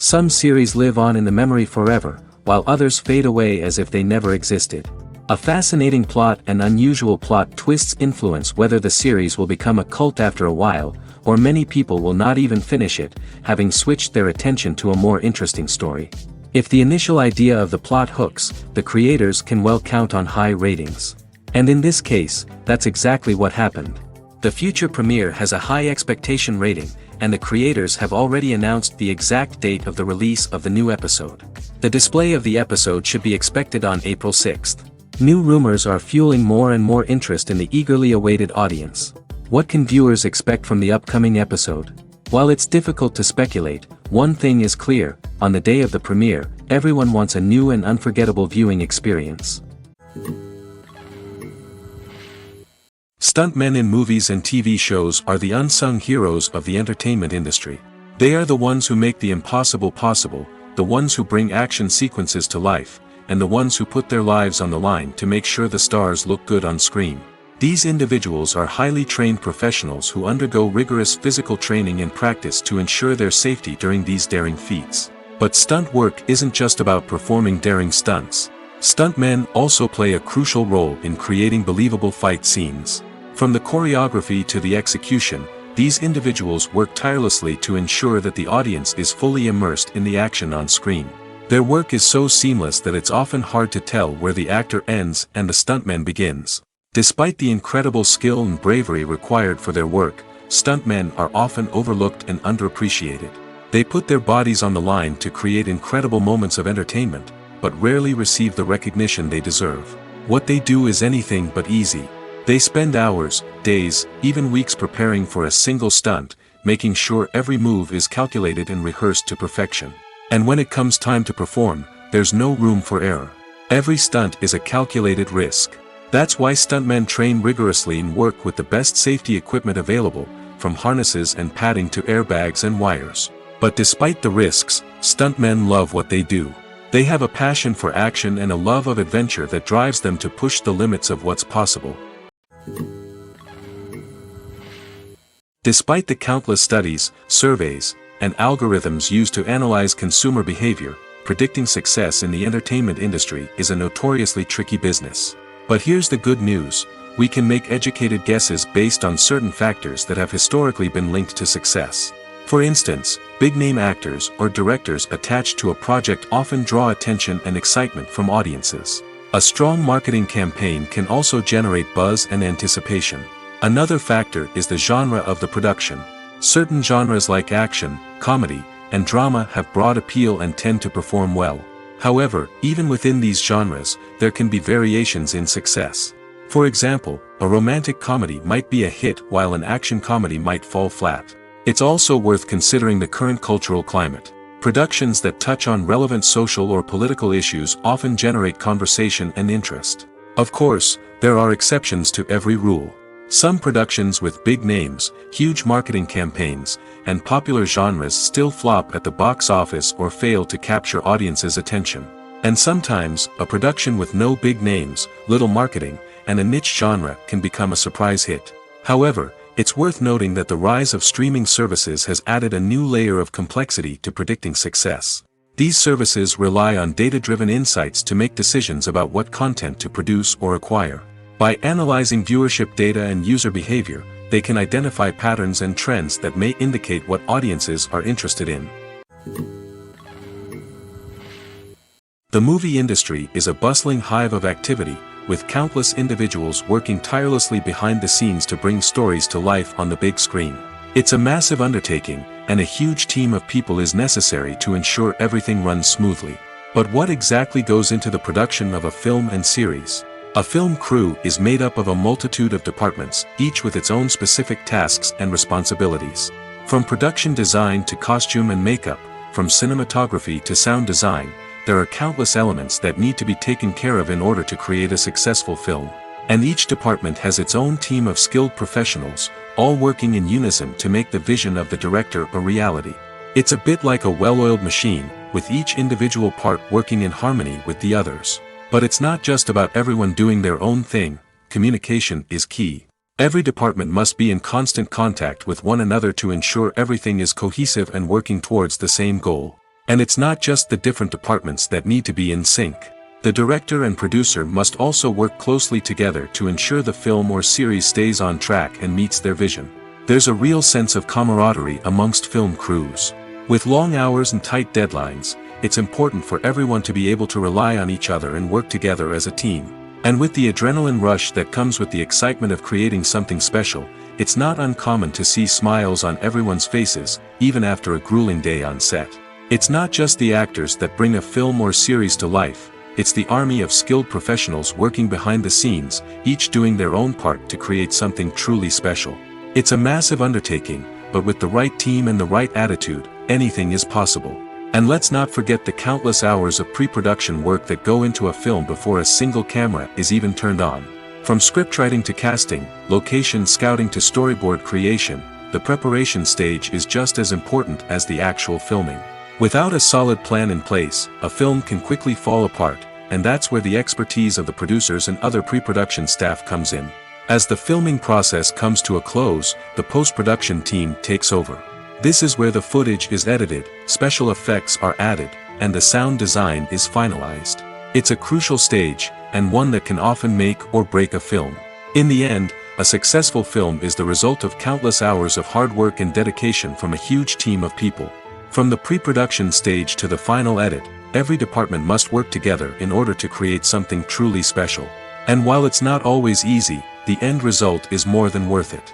Some series live on in the memory forever, while others fade away as if they never existed. A fascinating plot and unusual plot twists influence whether the series will become a cult after a while, or many people will not even finish it, having switched their attention to a more interesting story. If the initial idea of the plot hooks, the creators can well count on high ratings. And in this case, that's exactly what happened. The future premiere has a high expectation rating, and the creators have already announced the exact date of the release of the new episode. The display of the episode should be expected on April 6th. New rumors are fueling more and more interest in the eagerly awaited audience. What can viewers expect from the upcoming episode? While it's difficult to speculate, one thing is clear: on the day of the premiere, everyone wants a new and unforgettable viewing experience. Stuntmen in movies and TV shows are the unsung heroes of the entertainment industry. They are the ones who make the impossible possible, the ones who bring action sequences to life, and the ones who put their lives on the line to make sure the stars look good on screen. These individuals are highly trained professionals who undergo rigorous physical training and practice to ensure their safety during these daring feats. But stunt work isn't just about performing daring stunts. Stuntmen also play a crucial role in creating believable fight scenes. From the choreography to the execution, these individuals work tirelessly to ensure that the audience is fully immersed in the action on screen. Their work is so seamless that it's often hard to tell where the actor ends and the stuntman begins. Despite the incredible skill and bravery required for their work, stuntmen are often overlooked and underappreciated. They put their bodies on the line to create incredible moments of entertainment, but rarely receive the recognition they deserve. What they do is anything but easy. They spend hours, days, even weeks preparing for a single stunt, making sure every move is calculated and rehearsed to perfection. And when it comes time to perform, there's no room for error. Every stunt is a calculated risk. That's why stuntmen train rigorously and work with the best safety equipment available, from harnesses and padding to airbags and wires. But despite the risks, stuntmen love what they do. They have a passion for action and a love of adventure that drives them to push the limits of what's possible. Despite the countless studies, surveys, and algorithms used to analyze consumer behavior, predicting success in the entertainment industry is a notoriously tricky business. But here's the good news: we can make educated guesses based on certain factors that have historically been linked to success. For instance, big-name actors or directors attached to a project often draw attention and excitement from audiences. A strong marketing campaign can also generate buzz and anticipation. Another factor is the genre of the production. Certain genres like action, comedy, and drama have broad appeal and tend to perform well. However, even within these genres, there can be variations in success. For example, a romantic comedy might be a hit while an action comedy might fall flat. It's also worth considering the current cultural climate. Productions that touch on relevant social or political issues often generate conversation and interest. Of course, there are exceptions to every rule. Some productions with big names, huge marketing campaigns, and popular genres still flop at the box office or fail to capture audiences' attention. And sometimes, a production with no big names, little marketing, and a niche genre can become a surprise hit. However, it's worth noting that the rise of streaming services has added a new layer of complexity to predicting success. These services rely on data-driven insights to make decisions about what content to produce or acquire. By analyzing viewership data and user behavior, they can identify patterns and trends that may indicate what audiences are interested in. The movie industry is a bustling hive of activity, with countless individuals working tirelessly behind the scenes to bring stories to life on the big screen. It's a massive undertaking, and a huge team of people is necessary to ensure everything runs smoothly. But what exactly goes into the production of a film and series? A film crew is made up of a multitude of departments, each with its own specific tasks and responsibilities. From production design to costume and makeup, from cinematography to sound design, there are countless elements that need to be taken care of in order to create a successful film. And each department has its own team of skilled professionals, all working in unison to make the vision of the director a reality. It's a bit like a well-oiled machine, with each individual part working in harmony with the others. But it's not just about everyone doing their own thing. Communication is key. Every department must be in constant contact with one another to ensure everything is cohesive and working towards the same goal. And it's not just the different departments that need to be in sync. The director and producer must also work closely together to ensure the film or series stays on track and meets their vision. There's a real sense of camaraderie amongst film crews. With long hours and tight deadlines, it's important for everyone to be able to rely on each other and work together as a team. And with the adrenaline rush that comes with the excitement of creating something special, it's not uncommon to see smiles on everyone's faces, even after a grueling day on set. It's not just the actors that bring a film or series to life, it's the army of skilled professionals working behind the scenes, each doing their own part to create something truly special. It's a massive undertaking, but with the right team and the right attitude, anything is possible. And let's not forget the countless hours of pre-production work that go into a film before a single camera is even turned on. From scriptwriting to casting, location scouting to storyboard creation, the preparation stage is just as important as the actual filming. Without a solid plan in place, a film can quickly fall apart, and that's where the expertise of the producers and other pre-production staff comes in. As the filming process comes to a close, the post-production team takes over. This is where the footage is edited, special effects are added, and the sound design is finalized. It's a crucial stage, and one that can often make or break a film. In the end, a successful film is the result of countless hours of hard work and dedication from a huge team of people. From the pre-production stage to the final edit, every department must work together in order to create something truly special. And while it's not always easy, the end result is more than worth it.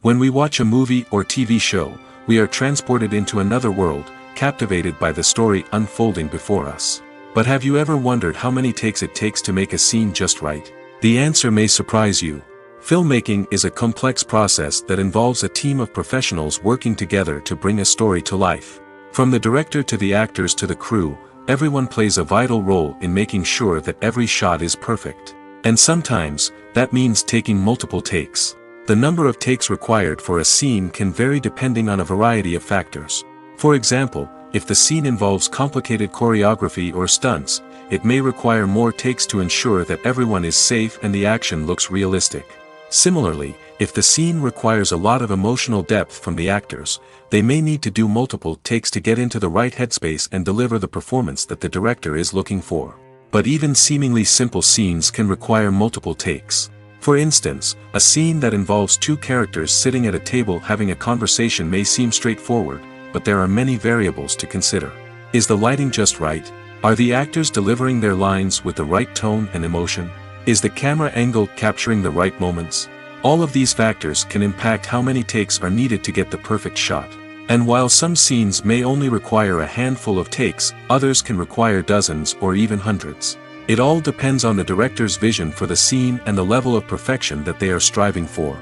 When we watch a movie or TV show, we are transported into another world, captivated by the story unfolding before us. But have you ever wondered how many takes it takes to make a scene just right? The answer may surprise you. Filmmaking is a complex process that involves a team of professionals working together to bring a story to life. From the director to the actors to the crew, everyone plays a vital role in making sure that every shot is perfect. And sometimes, that means taking multiple takes. The number of takes required for a scene can vary depending on a variety of factors. For example, if the scene involves complicated choreography or stunts, it may require more takes to ensure that everyone is safe and the action looks realistic. Similarly, if the scene requires a lot of emotional depth from the actors, they may need to do multiple takes to get into the right headspace and deliver the performance that the director is looking for. But even seemingly simple scenes can require multiple takes. For instance, a scene that involves two characters sitting at a table having a conversation may seem straightforward, but there are many variables to consider. Is the lighting just right? Are the actors delivering their lines with the right tone and emotion? Is the camera angle capturing the right moments? All of these factors can impact how many takes are needed to get the perfect shot. And while some scenes may only require a handful of takes, others can require dozens or even hundreds. It all depends on the director's vision for the scene and the level of perfection that they are striving for.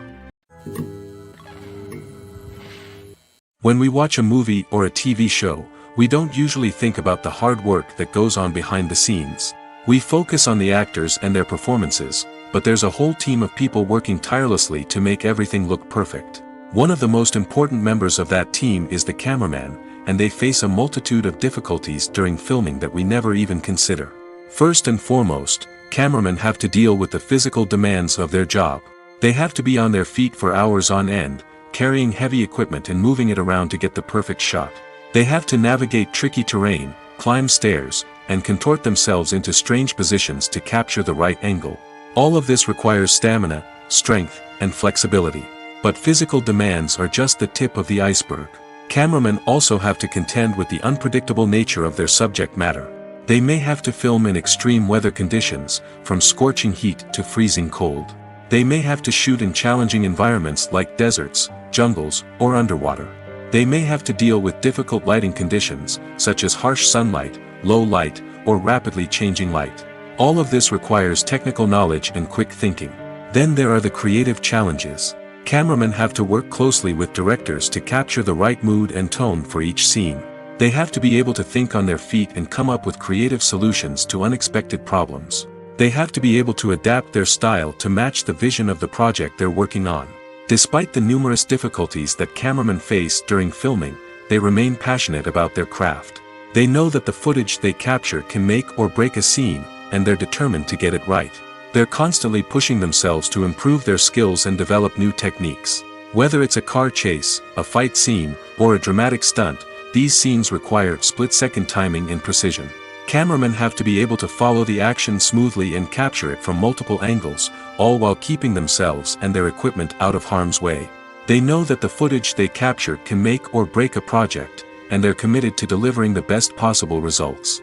When we watch a movie or a TV show, we don't usually think about the hard work that goes on behind the scenes. We focus on the actors and their performances, but there's a whole team of people working tirelessly to make everything look perfect. One of the most important members of that team is the cameraman, and they face a multitude of difficulties during filming that we never even consider. First and foremost, cameramen have to deal with the physical demands of their job. They have to be on their feet for hours on end, carrying heavy equipment and moving it around to get the perfect shot. They have to navigate tricky terrain, climb stairs, and contort themselves into strange positions to capture the right angle. All of this requires stamina, strength, and flexibility. But physical demands are just the tip of the iceberg. Cameramen also have to contend with the unpredictable nature of their subject matter. They may have to film in extreme weather conditions, from scorching heat to freezing cold. They may have to shoot in challenging environments like deserts, jungles, or underwater. They may have to deal with difficult lighting conditions, such as harsh sunlight, low light, or rapidly changing light. All of this requires technical knowledge and quick thinking. Then there are the creative challenges. Cameramen have to work closely with directors to capture the right mood and tone for each scene. They have to be able to think on their feet and come up with creative solutions to unexpected problems. They have to be able to adapt their style to match the vision of the project they're working on. Despite the numerous difficulties that cameramen face during filming, they remain passionate about their craft. They know that the footage they capture can make or break a scene, and they're determined to get it right. They're constantly pushing themselves to improve their skills and develop new techniques. Whether it's a car chase, a fight scene, or a dramatic stunt, these scenes require split-second timing and precision. Cameramen have to be able to follow the action smoothly and capture it from multiple angles, all while keeping themselves and their equipment out of harm's way. They know that the footage they capture can make or break a project, and they're committed to delivering the best possible results.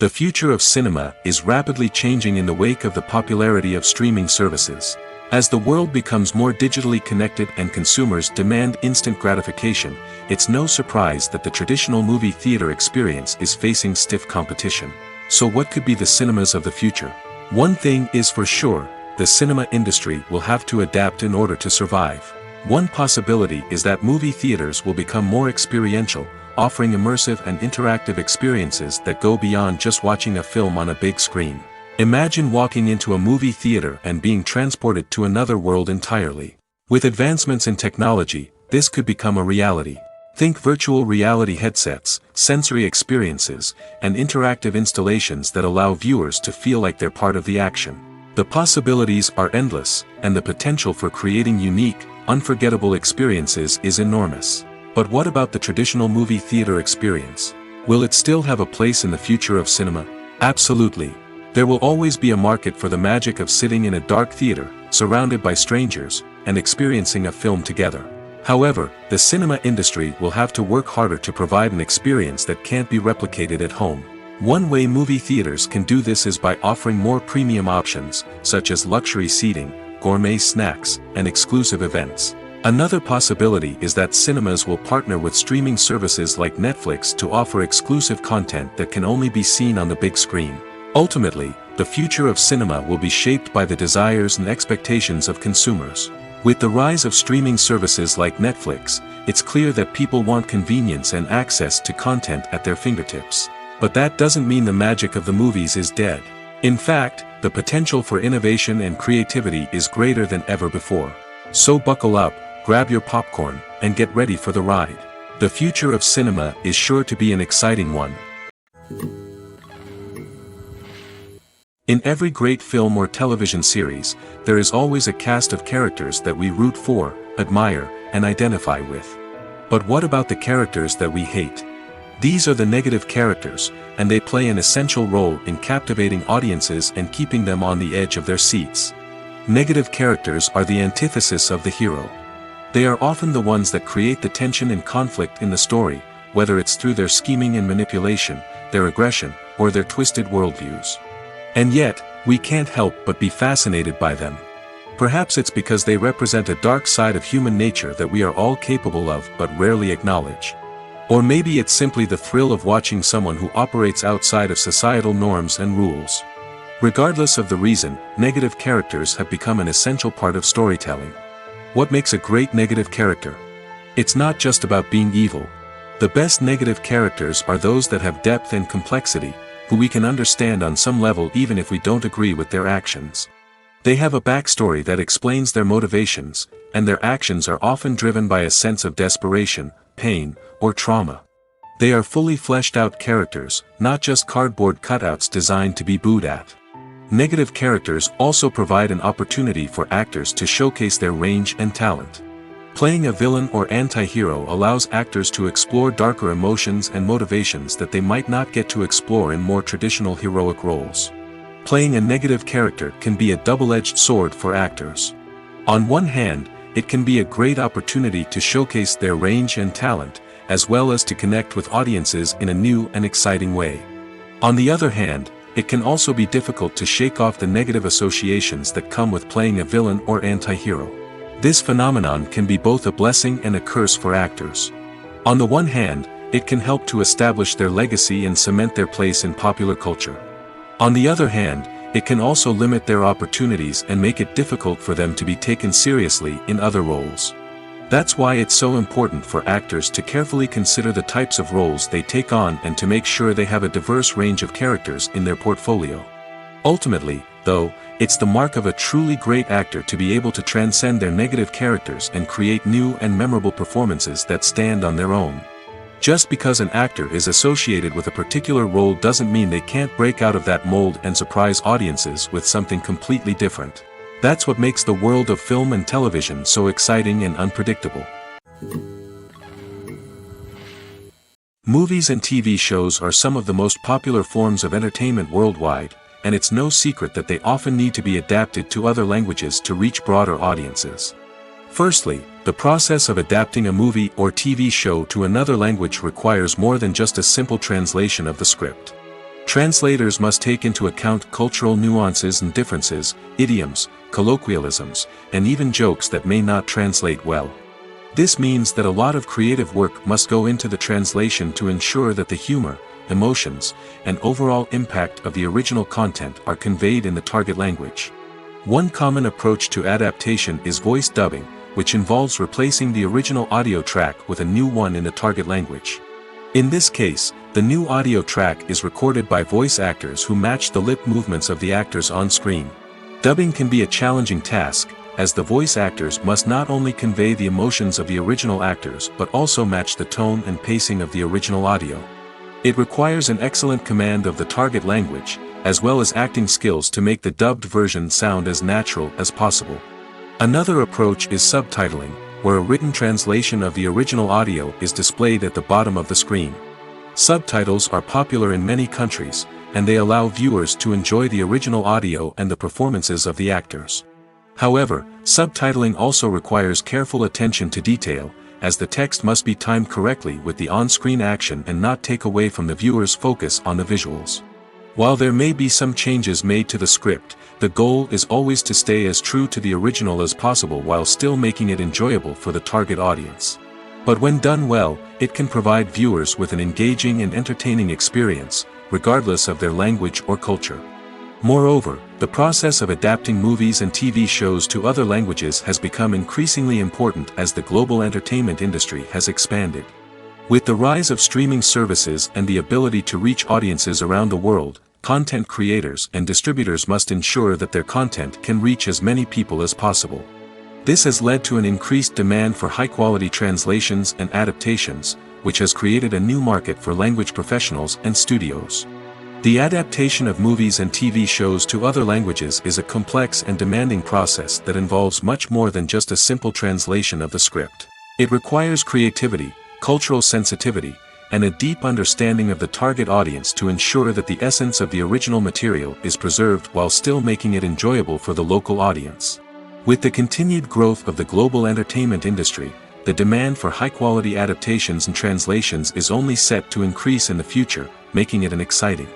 The future of cinema is rapidly changing in the wake of the popularity of streaming services. As the world becomes more digitally connected and consumers demand instant gratification, it's no surprise that the traditional movie theater experience is facing stiff competition. So what could be the cinemas of the future? One thing is for sure, the cinema industry will have to adapt in order to survive. One possibility is that movie theaters will become more experiential, offering immersive and interactive experiences that go beyond just watching a film on a big screen. Imagine walking into a movie theater and being transported to another world entirely. With advancements in technology, this could become a reality. Think virtual reality headsets, sensory experiences, and interactive installations that allow viewers to feel like they're part of the action. The possibilities are endless, and the potential for creating unique, unforgettable experiences is enormous. But what about the traditional movie theater experience? Will it still have a place in the future of cinema? Absolutely. There will always be a market for the magic of sitting in a dark theater, surrounded by strangers, and experiencing a film together. However, the cinema industry will have to work harder to provide an experience that can't be replicated at home. One way movie theaters can do this is by offering more premium options, such as luxury seating, gourmet snacks, and exclusive events. Another possibility is that cinemas will partner with streaming services like Netflix to offer exclusive content that can only be seen on the big screen. Ultimately, the future of cinema will be shaped by the desires and expectations of consumers. With the rise of streaming services like Netflix, it's clear that people want convenience and access to content at their fingertips. But that doesn't mean the magic of the movies is dead. In fact, the potential for innovation and creativity is greater than ever before. So buckle up, grab your popcorn, and get ready for the ride. The future of cinema is sure to be an exciting one. In every great film or television series, there is always a cast of characters that we root for, admire, and identify with. But what about the characters that we hate? These are the negative characters, and they play an essential role in captivating audiences and keeping them on the edge of their seats. Negative characters are the antithesis of the hero. They are often the ones that create the tension and conflict in the story, whether it's through their scheming and manipulation, their aggression, or their twisted worldviews. And yet, we can't help but be fascinated by them. Perhaps it's because they represent a dark side of human nature that we are all capable of but rarely acknowledge. Or maybe it's simply the thrill of watching someone who operates outside of societal norms and rules. Regardless of the reason, negative characters have become an essential part of storytelling. What makes a great negative character? It's not just about being evil. The best negative characters are those that have depth and complexity, who we can understand on some level even if we don't agree with their actions. They have a backstory that explains their motivations, and their actions are often driven by a sense of desperation, pain, or trauma. They are fully fleshed out characters, not just cardboard cutouts designed to be booed at. Negative characters also provide an opportunity for actors to showcase their range and talent. Playing a villain or anti-hero allows actors to explore darker emotions and motivations that they might not get to explore in more traditional heroic roles. Playing a negative character can be a double-edged sword for actors. On one hand, it can be a great opportunity to showcase their range and talent, as well as to connect with audiences in a new and exciting way. On the other hand, it can also be difficult to shake off the negative associations that come with playing a villain or anti-hero. This phenomenon can be both a blessing and a curse for actors. On the one hand, it can help to establish their legacy and cement their place in popular culture. On the other hand, it can also limit their opportunities and make it difficult for them to be taken seriously in other roles. That's why it's so important for actors to carefully consider the types of roles they take on and to make sure they have a diverse range of characters in their portfolio. Ultimately, though, it's the mark of a truly great actor to be able to transcend their negative characters and create new and memorable performances that stand on their own. Just because an actor is associated with a particular role doesn't mean they can't break out of that mold and surprise audiences with something completely different. That's what makes the world of film and television so exciting and unpredictable. Movies and TV shows are some of the most popular forms of entertainment worldwide, and it's no secret that they often need to be adapted to other languages to reach broader audiences. Firstly, the process of adapting a movie or TV show to another language requires more than just a simple translation of the script. Translators must take into account cultural nuances and differences, idioms, colloquialisms, and even jokes that may not translate well. This means that a lot of creative work must go into the translation to ensure that the humor, emotions, and overall impact of the original content are conveyed in the target language. One common approach to adaptation is voice dubbing, which involves replacing the original audio track with a new one in the target language. In this case, the new audio track is recorded by voice actors who match the lip movements of the actors on screen. Dubbing can be a challenging task, as the voice actors must not only convey the emotions of the original actors but also match the tone and pacing of the original audio. It requires an excellent command of the target language, as well as acting skills to make the dubbed version sound as natural as possible. Another approach is subtitling, where a written translation of the original audio is displayed at the bottom of the screen. Subtitles are popular in many countries, and they allow viewers to enjoy the original audio and the performances of the actors. However, subtitling also requires careful attention to detail, as the text must be timed correctly with the on-screen action and not take away from the viewer's focus on the visuals. While there may be some changes made to the script, the goal is always to stay as true to the original as possible while still making it enjoyable for the target audience. But when done well, it can provide viewers with an engaging and entertaining experience, regardless of their language or culture. Moreover, the process of adapting movies and TV shows to other languages has become increasingly important as the global entertainment industry has expanded. With the rise of streaming services and the ability to reach audiences around the world, content creators and distributors must ensure that their content can reach as many people as possible. This has led to an increased demand for high-quality translations and adaptations, which has created a new market for language professionals and studios. The adaptation of movies and TV shows to other languages is a complex and demanding process that involves much more than just a simple translation of the script. It requires creativity, cultural sensitivity, and a deep understanding of the target audience to ensure that the essence of the original material is preserved while still making it enjoyable for the local audience. With the continued growth of the global entertainment industry, the demand for high-quality adaptations and translations is only set to increase in the future, making it exciting.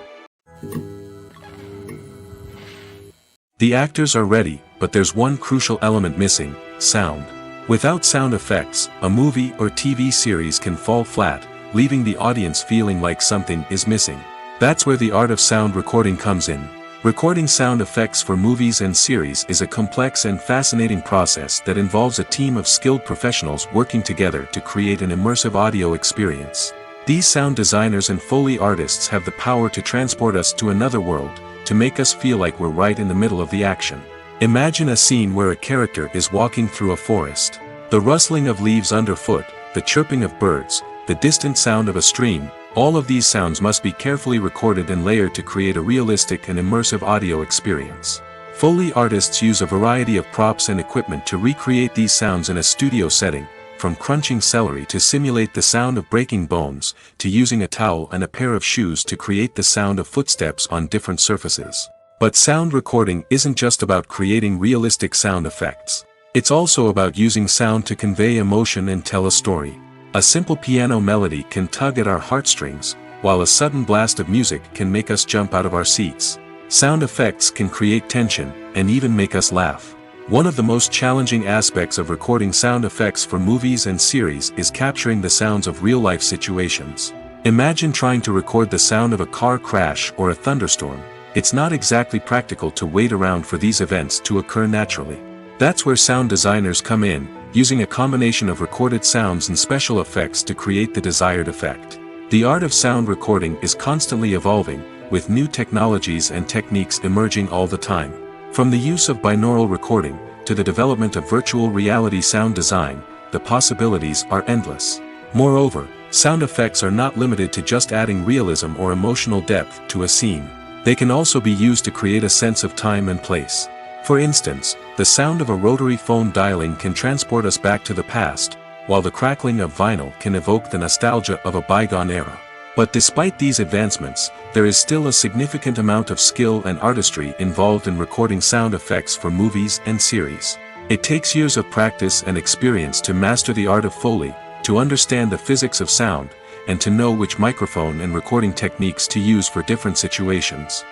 The actors are ready, but there's one crucial element missing: sound. Without sound effects, a movie or TV series can fall flat, leaving the audience feeling like something is missing. That's where the art of sound recording comes in. Recording sound effects for movies and series is a complex and fascinating process that involves a team of skilled professionals working together to create an immersive audio experience. These sound designers and Foley artists have the power to transport us to another world, to make us feel like we're right in the middle of the action. Imagine a scene where a character is walking through a forest. The rustling of leaves underfoot, the chirping of birds, the distant sound of a stream, all of these sounds must be carefully recorded and layered to create a realistic and immersive audio experience. Foley artists use a variety of props and equipment to recreate these sounds in a studio setting, from crunching celery to simulate the sound of breaking bones, to using a towel and a pair of shoes to create the sound of footsteps on different surfaces. But sound recording isn't just about creating realistic sound effects. It's also about using sound to convey emotion and tell a story. A simple piano melody can tug at our heartstrings, while a sudden blast of music can make us jump out of our seats. Sound effects can create tension, and even make us laugh. One of the most challenging aspects of recording sound effects for movies and series is capturing the sounds of real-life situations. Imagine trying to record the sound of a car crash or a thunderstorm. It's not exactly practical to wait around for these events to occur naturally. That's where sound designers come in, using a combination of recorded sounds and special effects to create the desired effect. The art of sound recording is constantly evolving, with new technologies and techniques emerging all the time. From the use of binaural recording, to the development of virtual reality sound design, the possibilities are endless. Moreover, sound effects are not limited to just adding realism or emotional depth to a scene. They can also be used to create a sense of time and place. For instance, the sound of a rotary phone dialing can transport us back to the past, while the crackling of vinyl can evoke the nostalgia of a bygone era. But despite these advancements, there is still a significant amount of skill and artistry involved in recording sound effects for movies and series. It takes years of practice and experience to master the art of Foley, to understand the physics of sound, and to know which microphone and recording techniques to use for different situations.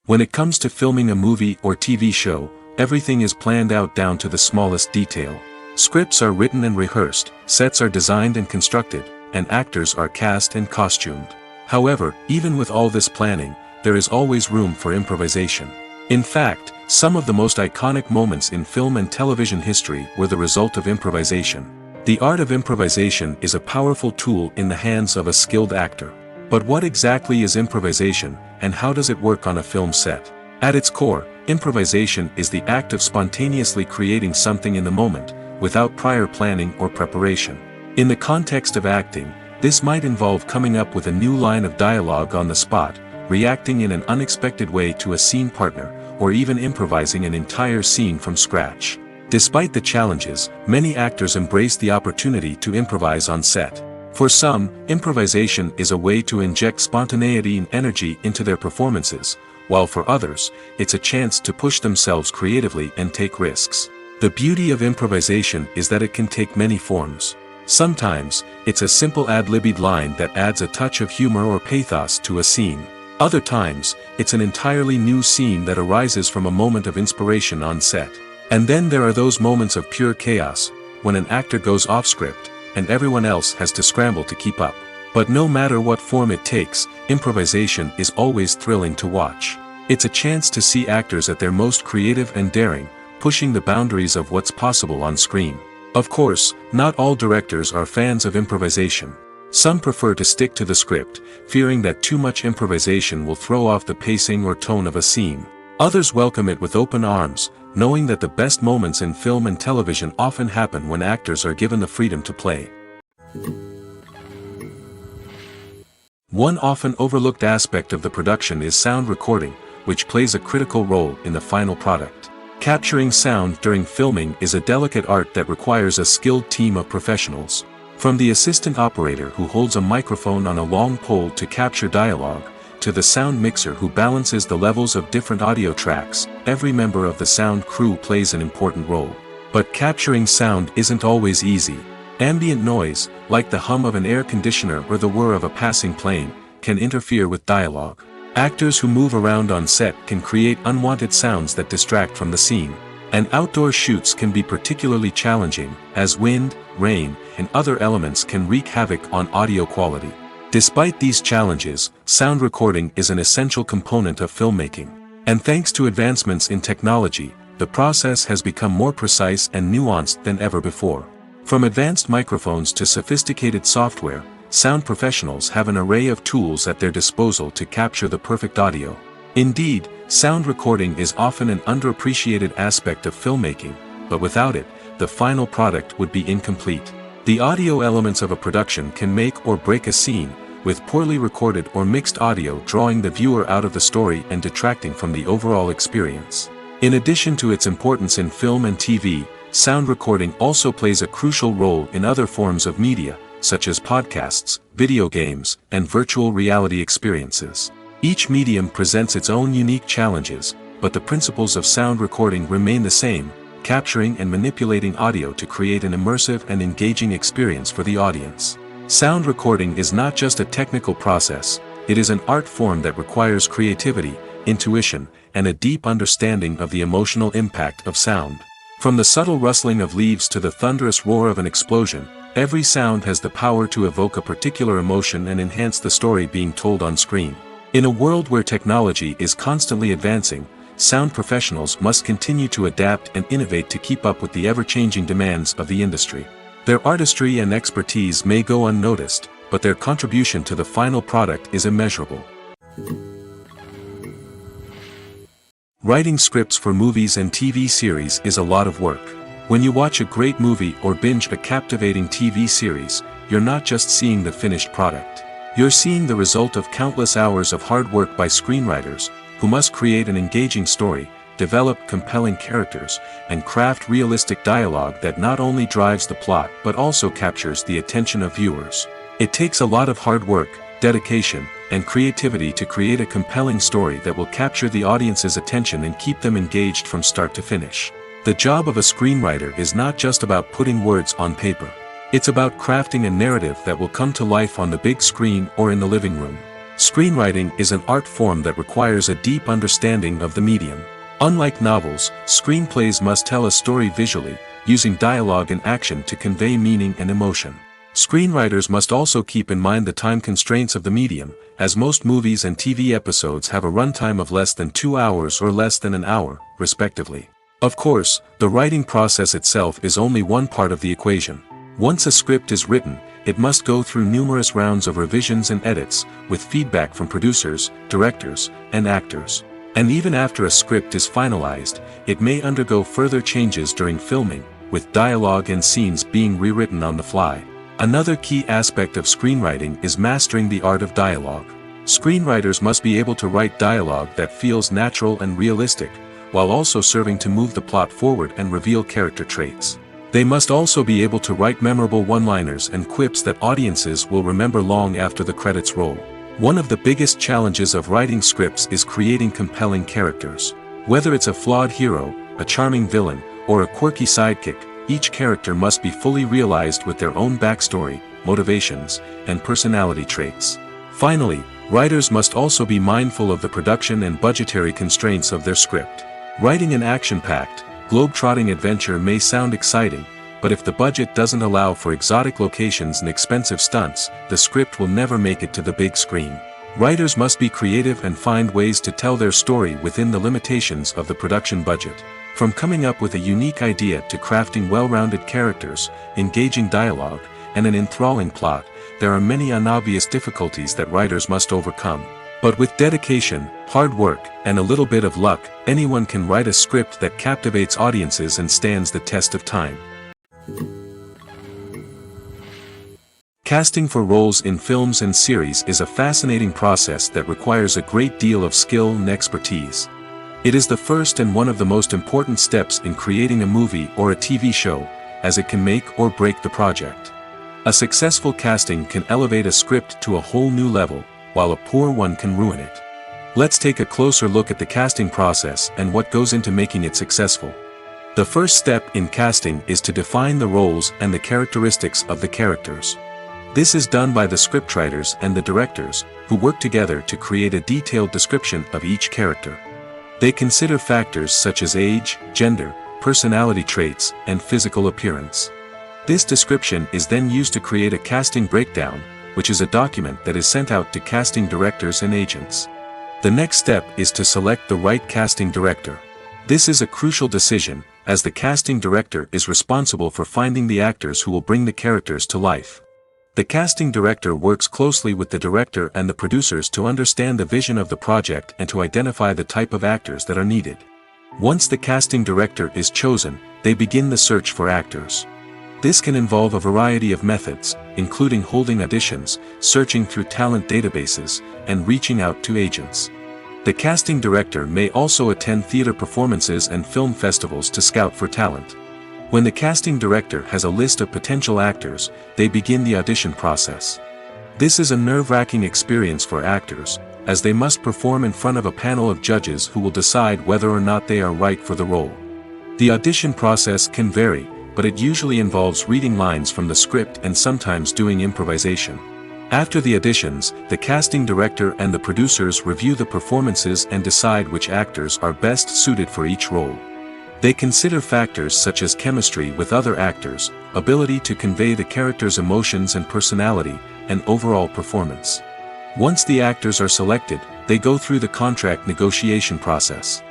When it comes to filming a movie or TV show, everything is planned out down to the smallest detail. Scripts are written and rehearsed, sets are designed and constructed, and actors are cast and costumed. However, even with all this planning, there is always room for improvisation. In fact, some of the most iconic moments in film and television history were the result of improvisation. The art of improvisation is a powerful tool in the hands of a skilled actor. But what exactly is improvisation, and how does it work on a film set? At its core, improvisation is the act of spontaneously creating something in the moment, without prior planning or preparation. In the context of acting, this might involve coming up with a new line of dialogue on the spot, reacting in an unexpected way to a scene partner, or even improvising an entire scene from scratch. Despite the challenges, many actors embrace the opportunity to improvise on set. For some, improvisation is a way to inject spontaneity and energy into their performances, while for others, it's a chance to push themselves creatively and take risks. The beauty of improvisation is that it can take many forms. Sometimes, it's a simple ad-libbed line that adds a touch of humor or pathos to a scene. Other times, it's an entirely new scene that arises from a moment of inspiration on set. And then there are those moments of pure chaos, when an actor goes off script, and everyone else has to scramble to keep up. But no matter what form it takes, improvisation is always thrilling to watch. It's a chance to see actors at their most creative and daring, pushing the boundaries of what's possible on screen. Of course, not all directors are fans of improvisation. Some prefer to stick to the script, fearing that too much improvisation will throw off the pacing or tone of a scene. Others welcome it with open arms, knowing that the best moments in film and television often happen when actors are given the freedom to play. One often overlooked aspect of the production is sound recording, which plays a critical role in the final product. Capturing sound during filming is a delicate art that requires a skilled team of professionals. From the assistant operator who holds a microphone on a long pole to capture dialogue, to the sound mixer who balances the levels of different audio tracks, every member of the sound crew plays an important role. But capturing sound isn't always easy. Ambient noise, like the hum of an air conditioner or the whir of a passing plane, can interfere with dialogue. Actors who move around on set can create unwanted sounds that distract from the scene. And outdoor shoots can be particularly challenging, as wind, rain, and other elements can wreak havoc on audio quality. Despite these challenges, sound recording is an essential component of filmmaking. And thanks to advancements in technology, the process has become more precise and nuanced than ever before. From advanced microphones to sophisticated software, sound professionals have an array of tools at their disposal to capture the perfect audio. Indeed, sound recording is often an underappreciated aspect of filmmaking, but without it, the final product would be incomplete. The audio elements of a production can make or break a scene, with poorly recorded or mixed audio drawing the viewer out of the story and detracting from the overall experience. In addition to its importance in film and TV, sound recording also plays a crucial role in other forms of media, such as podcasts, video games, and virtual reality experiences. Each medium presents its own unique challenges, but the principles of sound recording remain the same, capturing and manipulating audio to create an immersive and engaging experience for the audience. Sound recording is not just a technical process, it is an art form that requires creativity, intuition, and a deep understanding of the emotional impact of sound. From the subtle rustling of leaves to the thunderous roar of an explosion, every sound has the power to evoke a particular emotion and enhance the story being told on screen. In a world where technology is constantly advancing, sound professionals must continue to adapt and innovate to keep up with the ever-changing demands of the industry. Their artistry and expertise may go unnoticed, but their contribution to the final product is immeasurable. Writing scripts for movies and TV series is a lot of work. When you watch a great movie or binge a captivating TV series, you're not just seeing the finished product. You're seeing the result of countless hours of hard work by screenwriters, who must create an engaging story, develop compelling characters, and craft realistic dialogue that not only drives the plot but also captures the attention of viewers. It takes a lot of hard work, dedication, and creativity to create a compelling story that will capture the audience's attention and keep them engaged from start to finish. The job of a screenwriter is not just about putting words on paper. It's about crafting a narrative that will come to life on the big screen or in the living room. Screenwriting is an art form that requires a deep understanding of the medium. Unlike novels, screenplays must tell a story visually, using dialogue and action to convey meaning and emotion. Screenwriters must also keep in mind the time constraints of the medium, as most movies and TV episodes have a runtime of less than 2 hours or less than an hour, respectively. Of course, the writing process itself is only one part of the equation. Once a script is written, it must go through numerous rounds of revisions and edits, with feedback from producers, directors, and actors. And even after a script is finalized, it may undergo further changes during filming, with dialogue and scenes being rewritten on the fly. Another key aspect of screenwriting is mastering the art of dialogue. Screenwriters must be able to write dialogue that feels natural and realistic, while also serving to move the plot forward and reveal character traits. They must also be able to write memorable one-liners and quips that audiences will remember long after the credits roll. One of the biggest challenges of writing scripts is creating compelling characters. Whether it's a flawed hero, a charming villain, or a quirky sidekick, each character must be fully realized with their own backstory, motivations, and personality traits. Finally, writers must also be mindful of the production and budgetary constraints of their script. Writing an action-packed, globe-trotting adventure may sound exciting, but if the budget doesn't allow for exotic locations and expensive stunts, the script will never make it to the big screen. Writers must be creative and find ways to tell their story within the limitations of the production budget. From coming up with a unique idea to crafting well-rounded characters, engaging dialogue, and an enthralling plot, there are many unobvious difficulties that writers must overcome. But with dedication, hard work, and a little bit of luck, anyone can write a script that captivates audiences and stands the test of time. Casting for roles in films and series is a fascinating process that requires a great deal of skill and expertise. It is the first and one of the most important steps in creating a movie or a TV show, as it can make or break the project. A successful casting can elevate a script to a whole new level, while a poor one can ruin it. Let's take a closer look at the casting process and what goes into making it successful. The first step in casting is to define the roles and the characteristics of the characters. This is done by the scriptwriters and the directors, who work together to create a detailed description of each character. They consider factors such as age, gender, personality traits, and physical appearance. This description is then used to create a casting breakdown, which is a document that is sent out to casting directors and agents. The next step is to select the right casting director. This is a crucial decision, as the casting director is responsible for finding the actors who will bring the characters to life. The casting director works closely with the director and the producers to understand the vision of the project and to identify the type of actors that are needed. Once the casting director is chosen, they begin the search for actors. This can involve a variety of methods, including holding auditions, searching through talent databases, and reaching out to agents. The casting director may also attend theater performances and film festivals to scout for talent. When the casting director has a list of potential actors, they begin the audition process. This is a nerve-wracking experience for actors, as they must perform in front of a panel of judges who will decide whether or not they are right for the role. The audition process can vary, but it usually involves reading lines from the script and sometimes doing improvisation. After the auditions, the casting director and the producers review the performances and decide which actors are best suited for each role. They consider factors such as chemistry with other actors, ability to convey the character's emotions and personality, and overall performance. Once the actors are selected, they go through the contract negotiation process.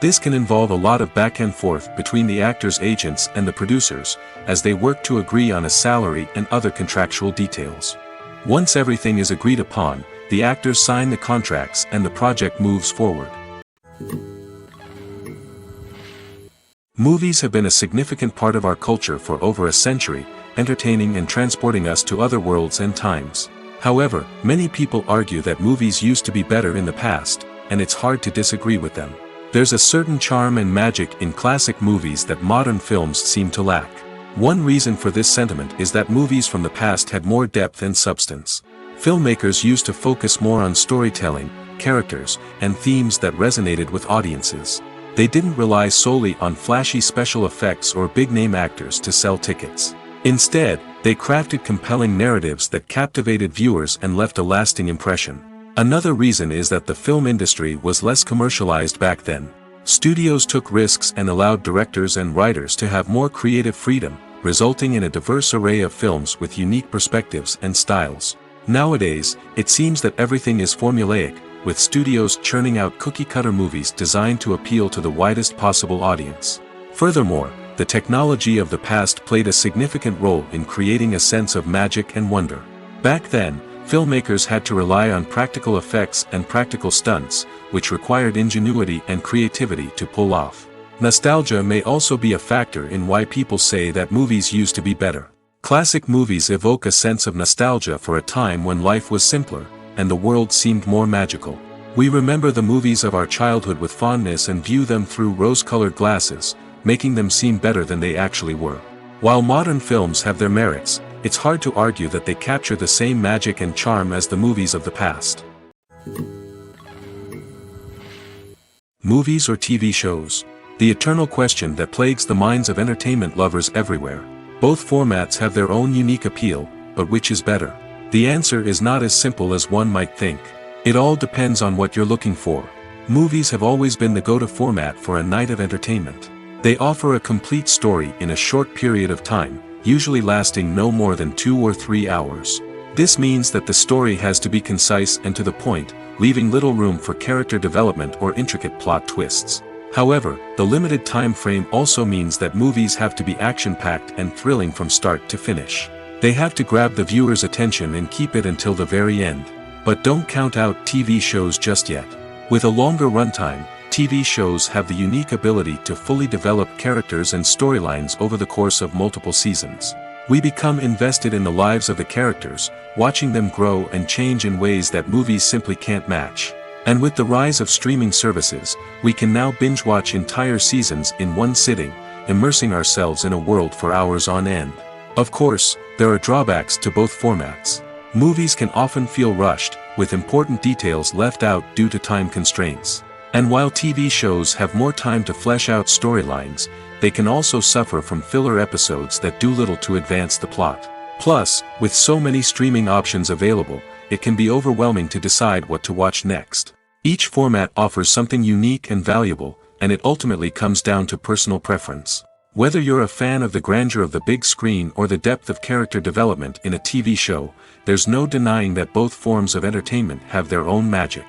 This can involve a lot of back and forth between the actors' agents and the producers, as they work to agree on a salary and other contractual details. Once everything is agreed upon, the actors sign the contracts and the project moves forward. Movies have been a significant part of our culture for over a century, entertaining and transporting us to other worlds and times. However, many people argue that movies used to be better in the past, and it's hard to disagree with them. There's a certain charm and magic in classic movies that modern films seem to lack. One reason for this sentiment is that movies from the past had more depth and substance. Filmmakers used to focus more on storytelling, characters, and themes that resonated with audiences. They didn't rely solely on flashy special effects or big-name actors to sell tickets. Instead, they crafted compelling narratives that captivated viewers and left a lasting impression. Another reason is that the film industry was less commercialized back then. Studios took risks and allowed directors and writers to have more creative freedom, resulting in a diverse array of films with unique perspectives and styles. Nowadays, it seems that everything is formulaic, with studios churning out cookie-cutter movies designed to appeal to the widest possible audience. Furthermore, the technology of the past played a significant role in creating a sense of magic and wonder. Back then, filmmakers had to rely on practical effects and practical stunts, which required ingenuity and creativity to pull off. Nostalgia may also be a factor in why people say that movies used to be better. Classic movies evoke a sense of nostalgia for a time when life was simpler, and the world seemed more magical. We remember the movies of our childhood with fondness and view them through rose-colored glasses, making them seem better than they actually were. While modern films have their merits, it's hard to argue that they capture the same magic and charm as the movies of the past. Movies or TV shows? The eternal question that plagues the minds of entertainment lovers everywhere. Both formats have their own unique appeal, but which is better? The answer is not as simple as one might think. It all depends on what you're looking for. Movies have always been the go-to format for a night of entertainment. They offer a complete story in a short period of time, usually lasting no more than 2 or 3 hours. This means that the story has to be concise and to the point, leaving little room for character development or intricate plot twists. However, the limited time frame also means that movies have to be action-packed and thrilling from start to finish. They have to grab the viewer's attention and keep it until the very end. But don't count out TV shows just yet. With a longer runtime, TV shows have the unique ability to fully develop characters and storylines over the course of multiple seasons. We become invested in the lives of the characters, watching them grow and change in ways that movies simply can't match. And with the rise of streaming services, we can now binge-watch entire seasons in one sitting, immersing ourselves in a world for hours on end. Of course, there are drawbacks to both formats. Movies can often feel rushed, with important details left out due to time constraints. And while TV shows have more time to flesh out storylines, they can also suffer from filler episodes that do little to advance the plot. Plus, with so many streaming options available, it can be overwhelming to decide what to watch next. Each format offers something unique and valuable, and it ultimately comes down to personal preference. Whether you're a fan of the grandeur of the big screen or the depth of character development in a TV show, there's no denying that both forms of entertainment have their own magic.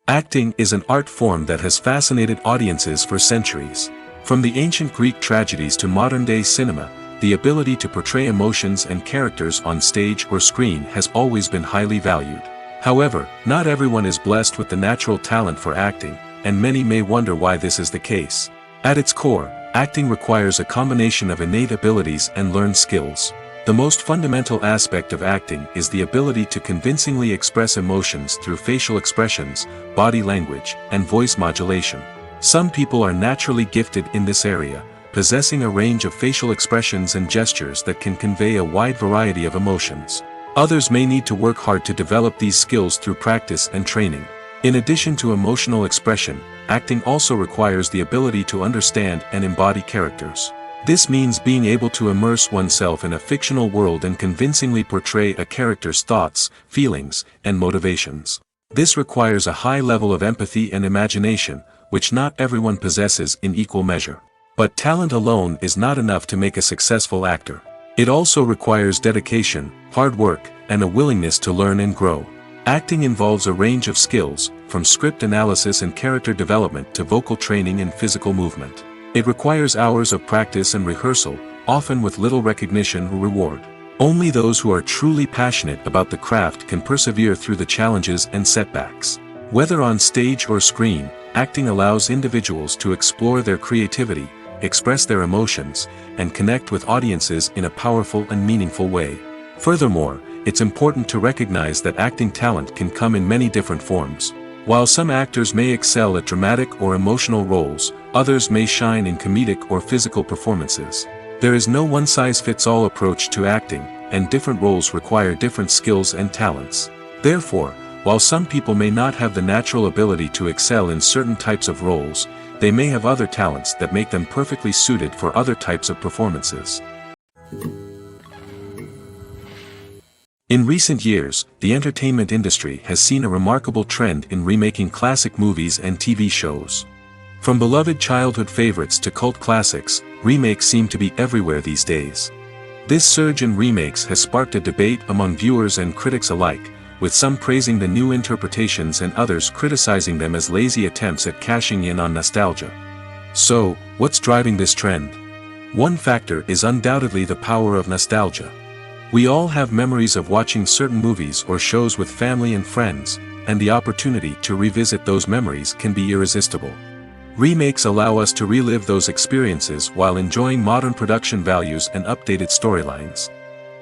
Acting is an art form that has fascinated audiences for centuries. From the ancient Greek tragedies to modern-day cinema, the ability to portray emotions and characters on stage or screen has always been highly valued. However, not everyone is blessed with the natural talent for acting, and many may wonder why this is the case. At its core, acting requires a combination of innate abilities and learned skills. The most fundamental aspect of acting is the ability to convincingly express emotions through facial expressions, body language, and voice modulation. Some people are naturally gifted in this area, possessing a range of facial expressions and gestures that can convey a wide variety of emotions. Others may need to work hard to develop these skills through practice and training. In addition to emotional expression, acting also requires the ability to understand and embody characters. This means being able to immerse oneself in a fictional world and convincingly portray a character's thoughts, feelings, and motivations. This requires a high level of empathy and imagination, which not everyone possesses in equal measure. But talent alone is not enough to make a successful actor. It also requires dedication, hard work, and a willingness to learn and grow. Acting involves a range of skills, from script analysis and character development to vocal training and physical movement. It requires hours of practice and rehearsal, often with little recognition or reward. Only those who are truly passionate about the craft can persevere through the challenges and setbacks. Whether on stage or screen, acting allows individuals to explore their creativity, express their emotions, and connect with audiences in a powerful and meaningful way. Furthermore, it's important to recognize that acting talent can come in many different forms. While some actors may excel at dramatic or emotional roles, others may shine in comedic or physical performances. There is no one-size-fits-all approach to acting, and different roles require different skills and talents. Therefore, while some people may not have the natural ability to excel in certain types of roles, they may have other talents that make them perfectly suited for other types of performances. In recent years, the entertainment industry has seen a remarkable trend in remaking classic movies and TV shows. From beloved childhood favorites to cult classics, remakes seem to be everywhere these days. This surge in remakes has sparked a debate among viewers and critics alike, with some praising the new interpretations and others criticizing them as lazy attempts at cashing in on nostalgia. So, what's driving this trend? One factor is undoubtedly the power of nostalgia. We all have memories of watching certain movies or shows with family and friends, and the opportunity to revisit those memories can be irresistible. Remakes allow us to relive those experiences while enjoying modern production values and updated storylines.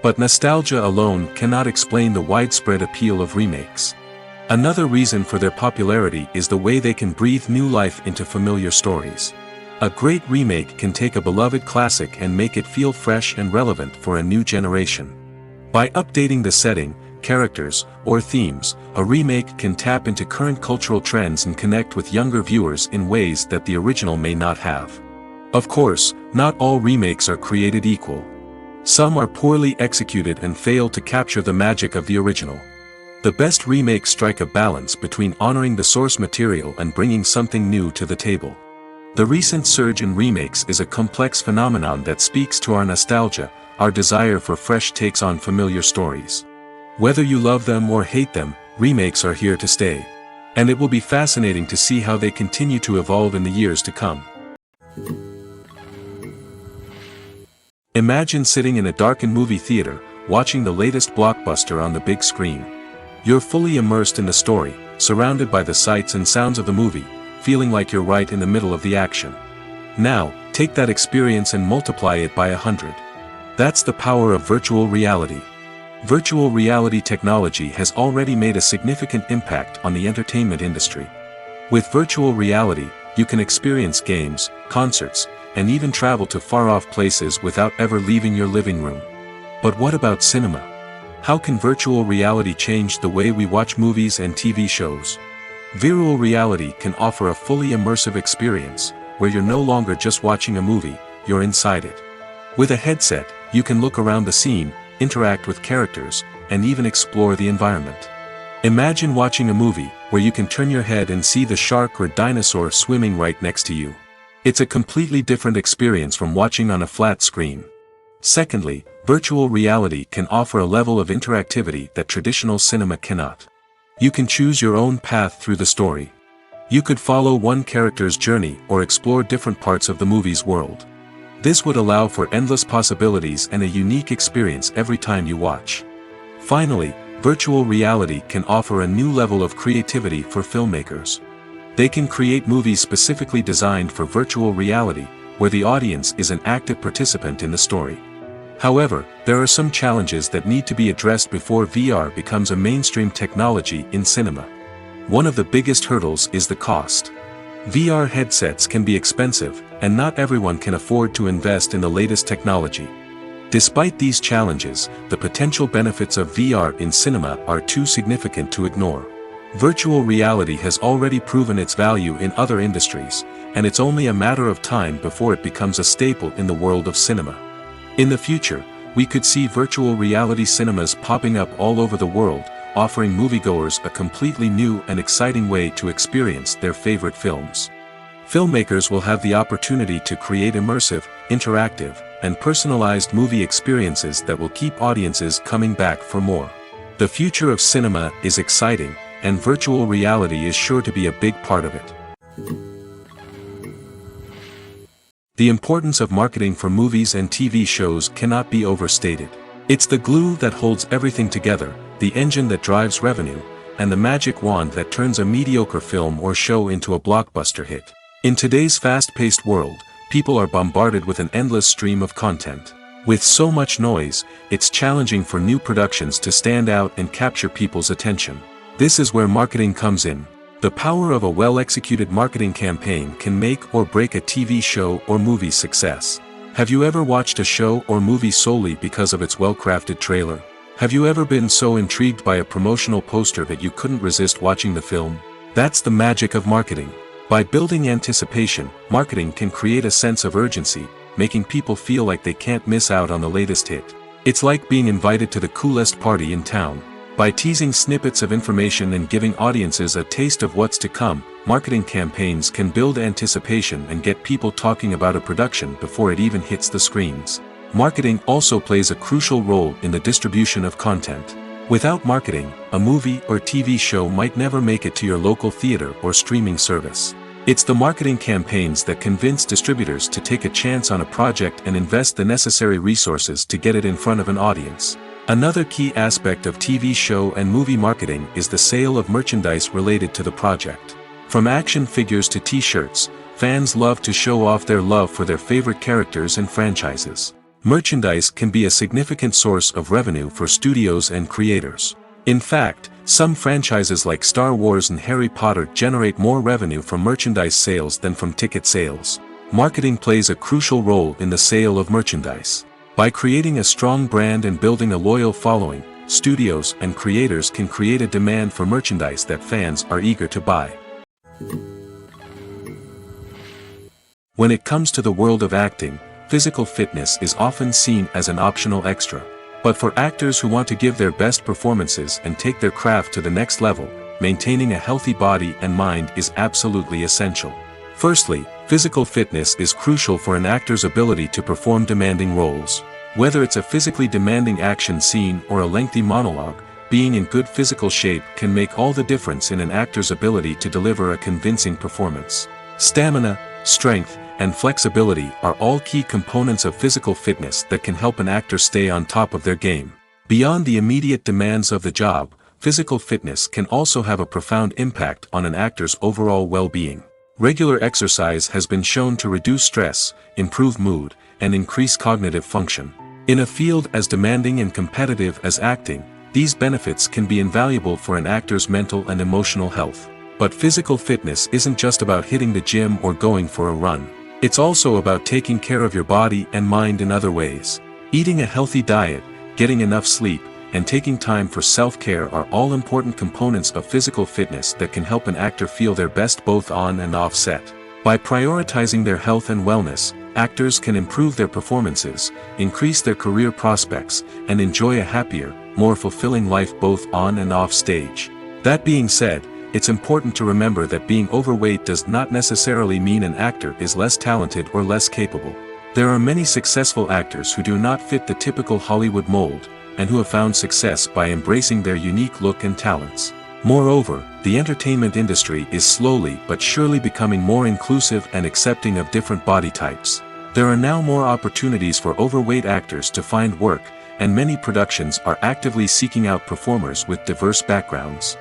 But nostalgia alone cannot explain the widespread appeal of remakes. Another reason for their popularity is the way they can breathe new life into familiar stories. A great remake can take a beloved classic and make it feel fresh and relevant for a new generation. By updating the setting, characters, or themes, a remake can tap into current cultural trends and connect with younger viewers in ways that the original may not have. Of course, not all remakes are created equal. Some are poorly executed and fail to capture the magic of the original. The best remakes strike a balance between honoring the source material and bringing something new to the table. The recent surge in remakes is a complex phenomenon that speaks to our nostalgia, our desire for fresh takes on familiar stories. Whether you love them or hate them, remakes are here to stay. And it will be fascinating to see how they continue to evolve in the years to come. Imagine sitting in a darkened movie theater, watching the latest blockbuster on the big screen. You're fully immersed in the story, surrounded by the sights and sounds of the movie, feeling like you're right in the middle of the action. Now, take that experience and multiply it by 100. That's the power of virtual reality. Virtual reality technology has already made a significant impact on the entertainment industry. With virtual reality, you can experience games, concerts, and even travel to far-off places without ever leaving your living room. But what about cinema? How can virtual reality change the way we watch movies and TV shows? Virtual reality can offer a fully immersive experience, where you're no longer just watching a movie, you're inside it. With a headset, you can look around the scene, interact with characters, and even explore the environment. Imagine watching a movie where you can turn your head and see the shark or dinosaur swimming right next to you. It's a completely different experience from watching on a flat screen. Secondly, virtual reality can offer a level of interactivity that traditional cinema cannot. You can choose your own path through the story. You could follow one character's journey or explore different parts of the movie's world. This would allow for endless possibilities and a unique experience every time you watch. Finally, virtual reality can offer a new level of creativity for filmmakers. They can create movies specifically designed for virtual reality, where the audience is an active participant in the story. However, there are some challenges that need to be addressed before VR becomes a mainstream technology in cinema. One of the biggest hurdles is the cost. VR headsets can be expensive, and not everyone can afford to invest in the latest technology. Despite these challenges, the potential benefits of VR in cinema are too significant to ignore. Virtual reality has already proven its value in other industries, and it's only a matter of time before it becomes a staple in the world of cinema. In the future, we could see virtual reality cinemas popping up all over the world, offering moviegoers a completely new and exciting way to experience their favorite films. Filmmakers will have the opportunity to create immersive, interactive, and personalized movie experiences that will keep audiences coming back for more. The future of cinema is exciting, and virtual reality is sure to be a big part of it. The importance of marketing for movies and TV shows cannot be overstated. It's the glue that holds everything together, the engine that drives revenue, and the magic wand that turns a mediocre film or show into a blockbuster hit. In today's fast-paced world, people are bombarded with an endless stream of content. With so much noise, it's challenging for new productions to stand out and capture people's attention. This is where marketing comes in. The power of a well-executed marketing campaign can make or break a TV show or movie's success. Have you ever watched a show or movie solely because of its well-crafted trailer? Have you ever been so intrigued by a promotional poster that you couldn't resist watching the film? That's the magic of marketing. By building anticipation, marketing can create a sense of urgency, making people feel like they can't miss out on the latest hit. It's like being invited to the coolest party in town. By teasing snippets of information and giving audiences a taste of what's to come, marketing campaigns can build anticipation and get people talking about a production before it even hits the screens. Marketing also plays a crucial role in the distribution of content. Without marketing, a movie or TV show might never make it to your local theater or streaming service. It's the marketing campaigns that convince distributors to take a chance on a project and invest the necessary resources to get it in front of an audience. Another key aspect of TV show and movie marketing is the sale of merchandise related to the project. From action figures to t-shirts, fans love to show off their love for their favorite characters and franchises. Merchandise can be a significant source of revenue for studios and creators. In fact, some franchises like Star Wars and Harry Potter generate more revenue from merchandise sales than from ticket sales. Marketing plays a crucial role in the sale of merchandise. By creating a strong brand and building a loyal following, studios and creators can create a demand for merchandise that fans are eager to buy. When it comes to the world of acting, physical fitness is often seen as an optional extra. But for actors who want to give their best performances and take their craft to the next level, maintaining a healthy body and mind is absolutely essential. Firstly, physical fitness is crucial for an actor's ability to perform demanding roles. Whether it's a physically demanding action scene or a lengthy monologue, being in good physical shape can make all the difference in an actor's ability to deliver a convincing performance. Stamina, strength, and flexibility are all key components of physical fitness that can help an actor stay on top of their game. Beyond the immediate demands of the job, physical fitness can also have a profound impact on an actor's overall well-being. Regular exercise has been shown to reduce stress, improve mood, and increase cognitive function. In a field as demanding and competitive as acting, these benefits can be invaluable for an actor's mental and emotional health. But physical fitness isn't just about hitting the gym or going for a run. It's also about taking care of your body and mind in other ways. Eating a healthy diet, getting enough sleep, and taking time for self-care are all important components of physical fitness that can help an actor feel their best both on and off set. By prioritizing their health and wellness, actors can improve their performances, increase their career prospects, and enjoy a happier, more fulfilling life both on and off stage. That being said, it's important to remember that being overweight does not necessarily mean an actor is less talented or less capable. There are many successful actors who do not fit the typical Hollywood mold, and who have found success by embracing their unique look and talents. Moreover, the entertainment industry is slowly but surely becoming more inclusive and accepting of different body types. There are now more opportunities for overweight actors to find work, and many productions are actively seeking out performers with diverse backgrounds.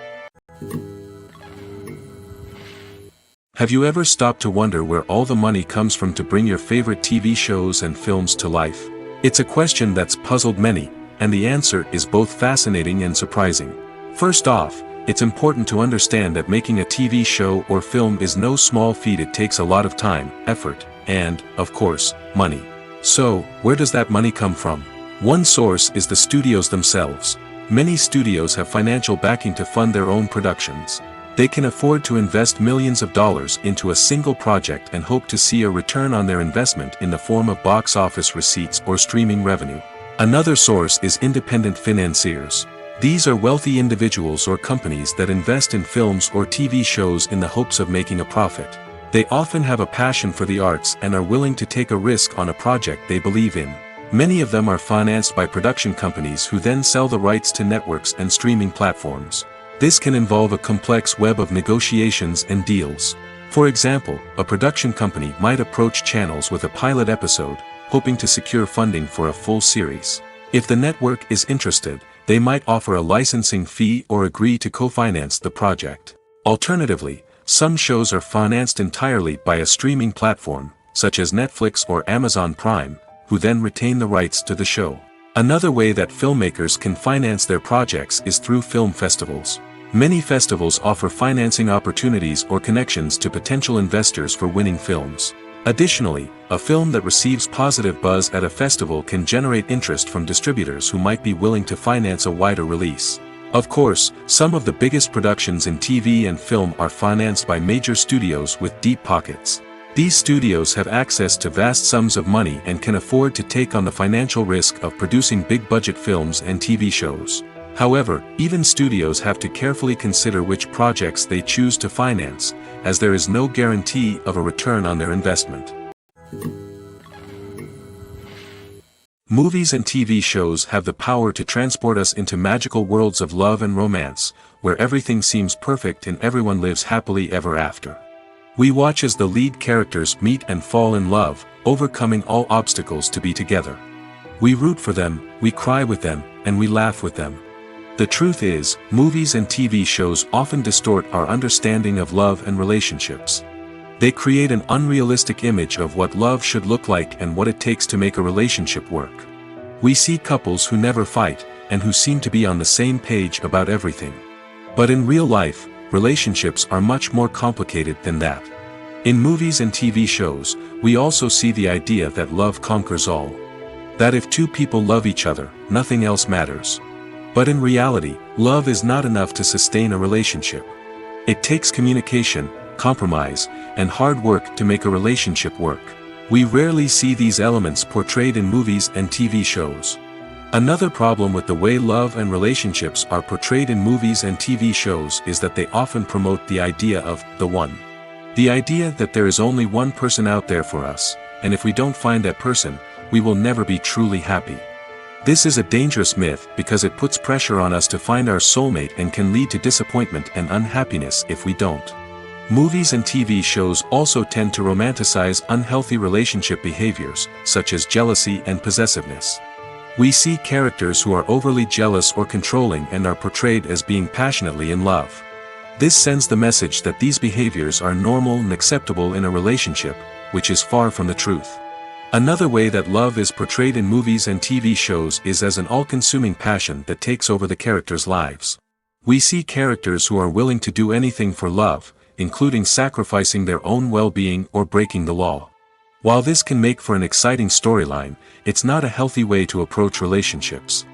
Have you ever stopped to wonder where all the money comes from to bring your favorite TV shows and films to life? It's a question that's puzzled many, and the answer is both fascinating and surprising. First off, it's important to understand that making a TV show or film is no small feat. It takes a lot of time, effort, and, of course, money. So, where does that money come from? One source is the studios themselves. Many studios have financial backing to fund their own productions. They can afford to invest millions of dollars into a single project and hope to see a return on their investment in the form of box office receipts or streaming revenue. Another source is independent financiers. These are wealthy individuals or companies that invest in films or TV shows in the hopes of making a profit. They often have a passion for the arts and are willing to take a risk on a project they believe in. Many of them are financed by production companies who then sell the rights to networks and streaming platforms. This can involve a complex web of negotiations and deals. For example, a production company might approach channels with a pilot episode, hoping to secure funding for a full series. If the network is interested, they might offer a licensing fee or agree to co-finance the project. Alternatively, some shows are financed entirely by a streaming platform, such as Netflix or Amazon Prime, who then retain the rights to the show. Another way that filmmakers can finance their projects is through film festivals. Many festivals offer financing opportunities or connections to potential investors for winning films. Additionally, a film that receives positive buzz at a festival can generate interest from distributors who might be willing to finance a wider release. Of course, some of the biggest productions in TV and film are financed by major studios with deep pockets. These studios have access to vast sums of money and can afford to take on the financial risk of producing big-budget films and TV shows. However, even studios have to carefully consider which projects they choose to finance, as there is no guarantee of a return on their investment. Movies and TV shows have the power to transport us into magical worlds of love and romance, where everything seems perfect and everyone lives happily ever after. We watch as the lead characters meet and fall in love, overcoming all obstacles to be together. We root for them, we cry with them, and we laugh with them. The truth is, movies and TV shows often distort our understanding of love and relationships. They create an unrealistic image of what love should look like and what it takes to make a relationship work. We see couples who never fight, and who seem to be on the same page about everything. But in real life, relationships are much more complicated than that. In movies and TV shows, we also see the idea that love conquers all. That if two people love each other, nothing else matters. But in reality, love is not enough to sustain a relationship. It takes communication, compromise, and hard work to make a relationship work. We rarely see these elements portrayed in movies and TV shows. Another problem with the way love and relationships are portrayed in movies and TV shows is that they often promote the idea of the one. The idea that there is only one person out there for us, and if we don't find that person, we will never be truly happy. This is a dangerous myth because it puts pressure on us to find our soulmate and can lead to disappointment and unhappiness if we don't. Movies and TV shows also tend to romanticize unhealthy relationship behaviors, such as jealousy and possessiveness. We see characters who are overly jealous or controlling and are portrayed as being passionately in love. This sends the message that these behaviors are normal and acceptable in a relationship, which is far from the truth. Another way that love is portrayed in movies and TV shows is as an all-consuming passion that takes over the characters' lives. We see characters who are willing to do anything for love, including sacrificing their own well-being or breaking the law. While this can make for an exciting storyline, it's not a healthy way to approach relationships.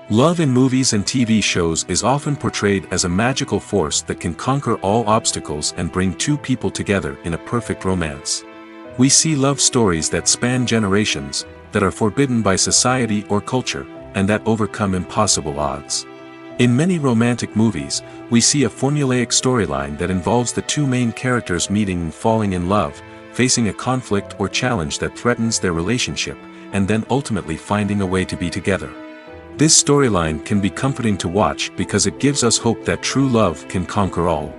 Love in movies and TV shows is often portrayed as a magical force that can conquer all obstacles and bring two people together in a perfect romance. We see love stories that span generations, that are forbidden by society or culture, and that overcome impossible odds. In many romantic movies, we see a formulaic storyline that involves the two main characters meeting and falling in love, facing a conflict or challenge that threatens their relationship, and then ultimately finding a way to be together. This storyline can be comforting to watch because it gives us hope that true love can conquer all.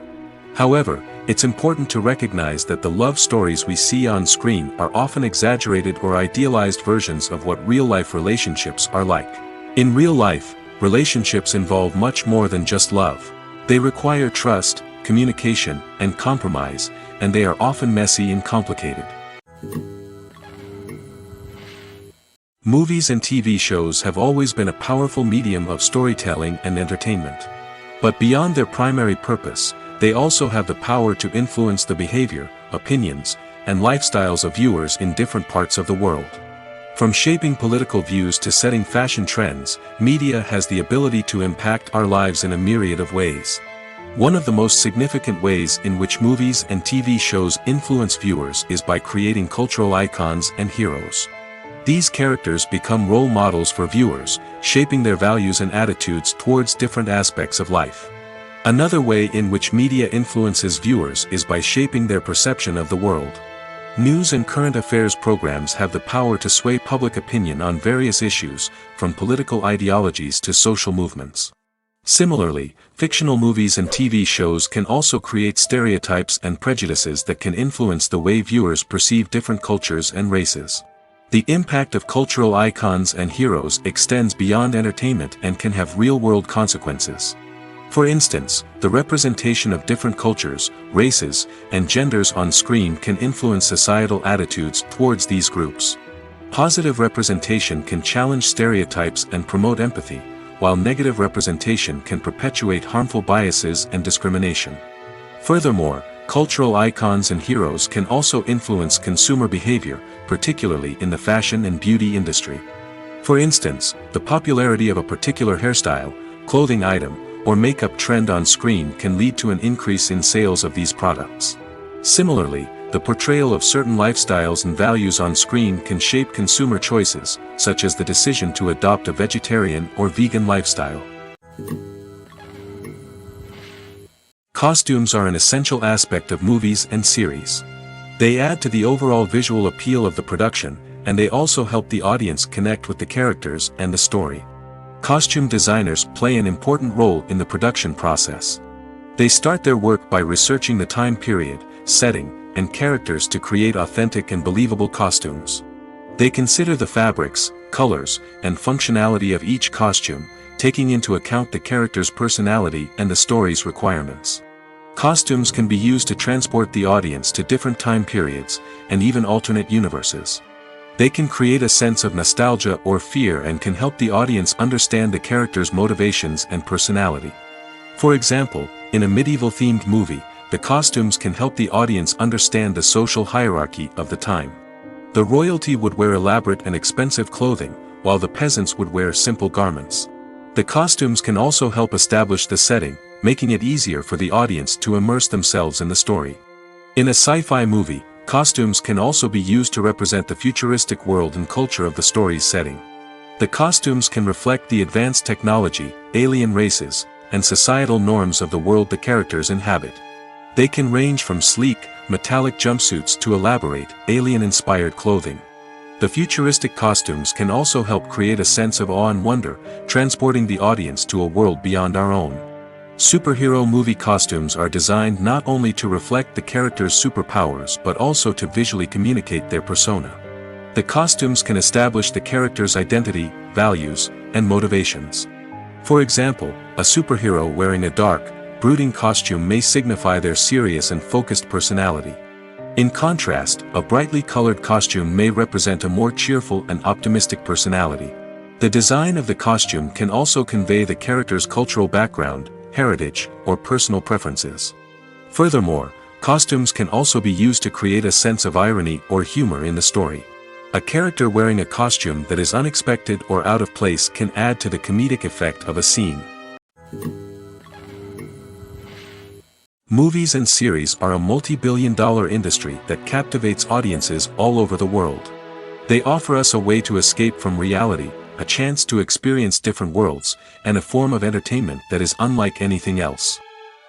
However, it's important to recognize that the love stories we see on screen are often exaggerated or idealized versions of what real-life relationships are like. In real life, relationships involve much more than just love. They require trust, communication, and compromise, and they are often messy and complicated. Movies and TV shows have always been a powerful medium of storytelling and entertainment. But beyond their primary purpose, they also have the power to influence the behavior, opinions, and lifestyles of viewers in different parts of the world. From shaping political views to setting fashion trends, media has the ability to impact our lives in a myriad of ways. One of the most significant ways in which movies and TV shows influence viewers is by creating cultural icons and heroes. These characters become role models for viewers, shaping their values and attitudes towards different aspects of life. Another way in which media influences viewers is by shaping their perception of the world. News and current affairs programs have the power to sway public opinion on various issues, from political ideologies to social movements. Similarly, fictional movies and TV shows can also create stereotypes and prejudices that can influence the way viewers perceive different cultures and races. The impact of cultural icons and heroes extends beyond entertainment and can have real-world consequences. For instance, the representation of different cultures, races, and genders on screen can influence societal attitudes towards these groups. Positive representation can challenge stereotypes and promote empathy, while negative representation can perpetuate harmful biases and discrimination. Furthermore, cultural icons and heroes can also influence consumer behavior, particularly in the fashion and beauty industry. For instance, the popularity of a particular hairstyle, clothing item, or makeup trend on screen can lead to an increase in sales of these products. Similarly, the portrayal of certain lifestyles and values on screen can shape consumer choices, such as the decision to adopt a vegetarian or vegan lifestyle. Costumes are an essential aspect of movies and series. They add to the overall visual appeal of the production, and they also help the audience connect with the characters and the story. Costume designers play an important role in the production process. They start their work by researching the time period, setting, and characters to create authentic and believable costumes. They consider the fabrics, colors, and functionality of each costume, taking into account the character's personality and the story's requirements. Costumes can be used to transport the audience to different time periods, and even alternate universes. They can create a sense of nostalgia or fear and can help the audience understand the character's motivations and personality. For example, in a medieval-themed movie, the costumes can help the audience understand the social hierarchy of the time. The royalty would wear elaborate and expensive clothing, while the peasants would wear simple garments. The costumes can also help establish the setting, making it easier for the audience to immerse themselves in the story. In a sci-fi movie, costumes can also be used to represent the futuristic world and culture of the story's setting. The costumes can reflect the advanced technology, alien races, and societal norms of the world the characters inhabit. They can range from sleek, metallic jumpsuits to elaborate, alien-inspired clothing. The futuristic costumes can also help create a sense of awe and wonder, transporting the audience to a world beyond our own. Superhero movie costumes are designed not only to reflect the character's superpowers but also to visually communicate their persona. The costumes can establish the character's identity, values, and motivations. For example, a superhero wearing a dark, brooding costume may signify their serious and focused personality. In contrast, a brightly colored costume may represent a more cheerful and optimistic personality. The design of the costume can also convey the character's cultural background, heritage, or personal preferences. Furthermore, costumes can also be used to create a sense of irony or humor in the story. A character wearing a costume that is unexpected or out of place can add to the comedic effect of a scene. Movies and series are a multi-billion-dollar industry that captivates audiences all over the world. They offer us a way to escape from reality, a chance to experience different worlds, and a form of entertainment that is unlike anything else.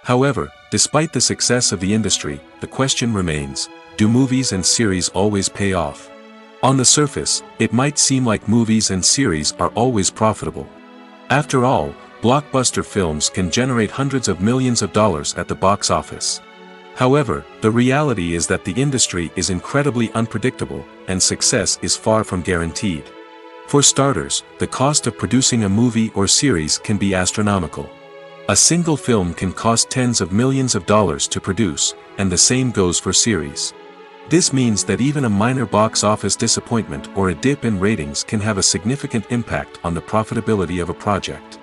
However, despite the success of the industry, the question remains, do movies and series always pay off? On the surface, it might seem like movies and series are always profitable. After all, blockbuster films can generate hundreds of millions of dollars at the box office. However, the reality is that the industry is incredibly unpredictable, and success is far from guaranteed. For starters, the cost of producing a movie or series can be astronomical. A single film can cost tens of millions of dollars to produce, and the same goes for series. This means that even a minor box office disappointment or a dip in ratings can have a significant impact on the profitability of a project.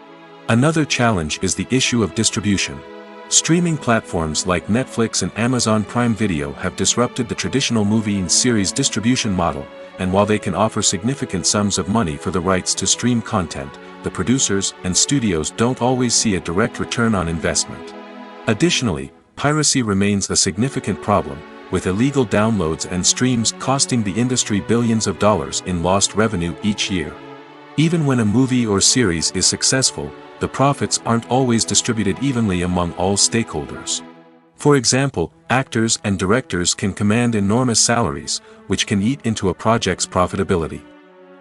Another challenge is the issue of distribution. Streaming platforms like Netflix and Amazon Prime Video have disrupted the traditional movie and series distribution model, and while they can offer significant sums of money for the rights to stream content, the producers and studios don't always see a direct return on investment. Additionally, piracy remains a significant problem, with illegal downloads and streams costing the industry billions of dollars in lost revenue each year. Even when a movie or series is successful, the profits aren't always distributed evenly among all stakeholders. For example, actors and directors can command enormous salaries, which can eat into a project's profitability.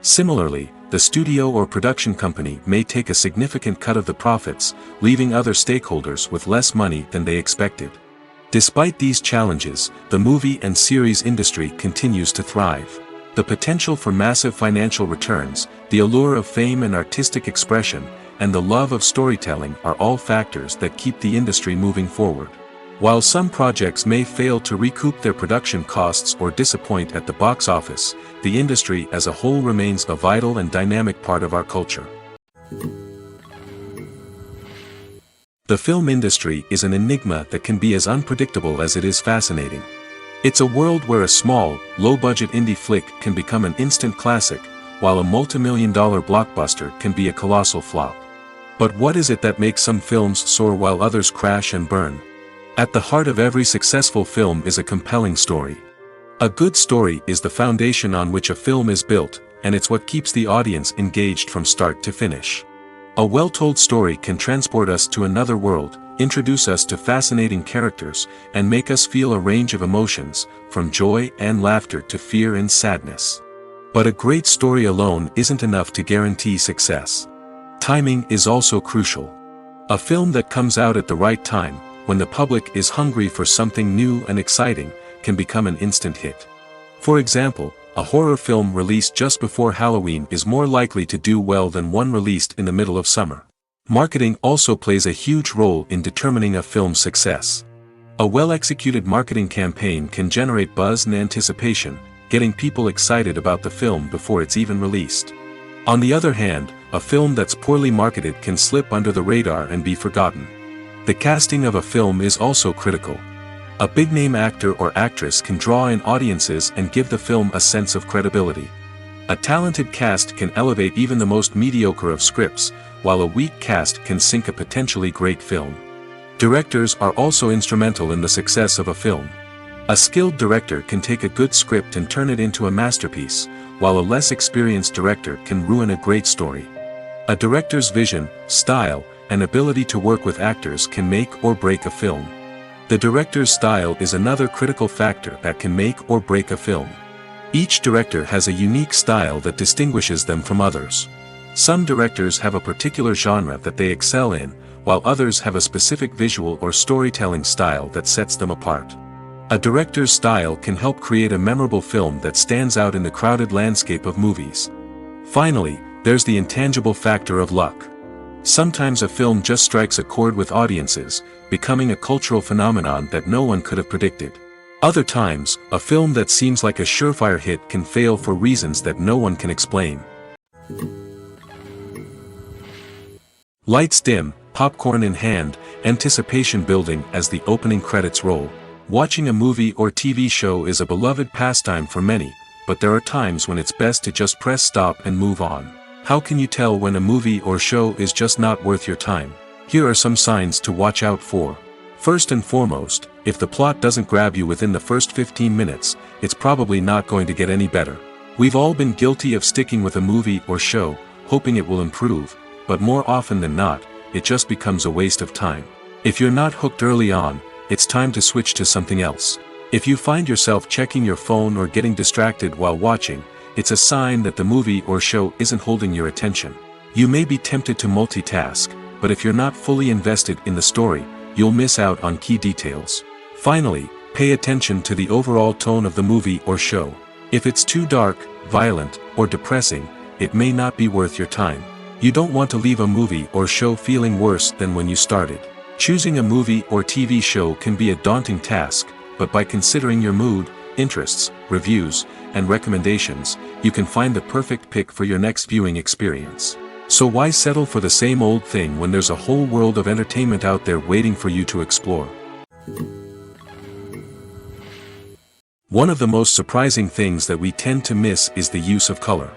Similarly, the studio or production company may take a significant cut of the profits, leaving other stakeholders with less money than they expected. Despite these challenges, the movie and series industry continues to thrive. The potential for massive financial returns, the allure of fame and artistic expression, and the love of storytelling are all factors that keep the industry moving forward. While some projects may fail to recoup their production costs or disappoint at the box office, the industry as a whole remains a vital and dynamic part of our culture. The film industry is an enigma that can be as unpredictable as it is fascinating. It's a world where a small, low-budget indie flick can become an instant classic, while a multi-million-dollar blockbuster can be a colossal flop. But what is it that makes some films soar while others crash and burn? At the heart of every successful film is a compelling story. A good story is the foundation on which a film is built, and it's what keeps the audience engaged from start to finish. A well-told story can transport us to another world, introduce us to fascinating characters, and make us feel a range of emotions, from joy and laughter to fear and sadness. But a great story alone isn't enough to guarantee success. Timing is also crucial. A film that comes out at the right time, when the public is hungry for something new and exciting, can become an instant hit. For example, a horror film released just before Halloween is more likely to do well than one released in the middle of summer. Marketing also plays a huge role in determining a film's success. A well-executed marketing campaign can generate buzz and anticipation, getting people excited about the film before it's even released. On the other hand, a film that's poorly marketed can slip under the radar and be forgotten. The casting of a film is also critical. A big-name actor or actress can draw in audiences and give the film a sense of credibility. A talented cast can elevate even the most mediocre of scripts, while a weak cast can sink a potentially great film. Directors are also instrumental in the success of a film. A skilled director can take a good script and turn it into a masterpiece, while a less experienced director can ruin a great story. A director's vision, style, and ability to work with actors can make or break a film. The director's style is another critical factor that can make or break a film. Each director has a unique style that distinguishes them from others. Some directors have a particular genre that they excel in, while others have a specific visual or storytelling style that sets them apart. A director's style can help create a memorable film that stands out in the crowded landscape of movies. Finally, there's the intangible factor of luck. Sometimes a film just strikes a chord with audiences, becoming a cultural phenomenon that no one could have predicted. Other times, a film that seems like a surefire hit can fail for reasons that no one can explain. Lights dim, popcorn in hand, anticipation building as the opening credits roll. Watching a movie or TV show is a beloved pastime for many, but there are times when it's best to just press stop and move on. How can you tell when a movie or show is just not worth your time? Here are some signs to watch out for. First and foremost, if the plot doesn't grab you within the first 15 minutes, it's probably not going to get any better. We've all been guilty of sticking with a movie or show, hoping it will improve, but more often than not, it just becomes a waste of time. If you're not hooked early on, it's time to switch to something else. If you find yourself checking your phone or getting distracted while watching, it's a sign that the movie or show isn't holding your attention. You may be tempted to multitask, but if you're not fully invested in the story, you'll miss out on key details. Finally, pay attention to the overall tone of the movie or show. If it's too dark, violent, or depressing, it may not be worth your time. You don't want to leave a movie or show feeling worse than when you started. Choosing a movie or TV show can be a daunting task, but by considering your mood, interests, reviews, and recommendations, you can find the perfect pick for your next viewing experience. So why settle for the same old thing when there's a whole world of entertainment out there waiting for you to explore? One of the most surprising things that we tend to miss is the use of color.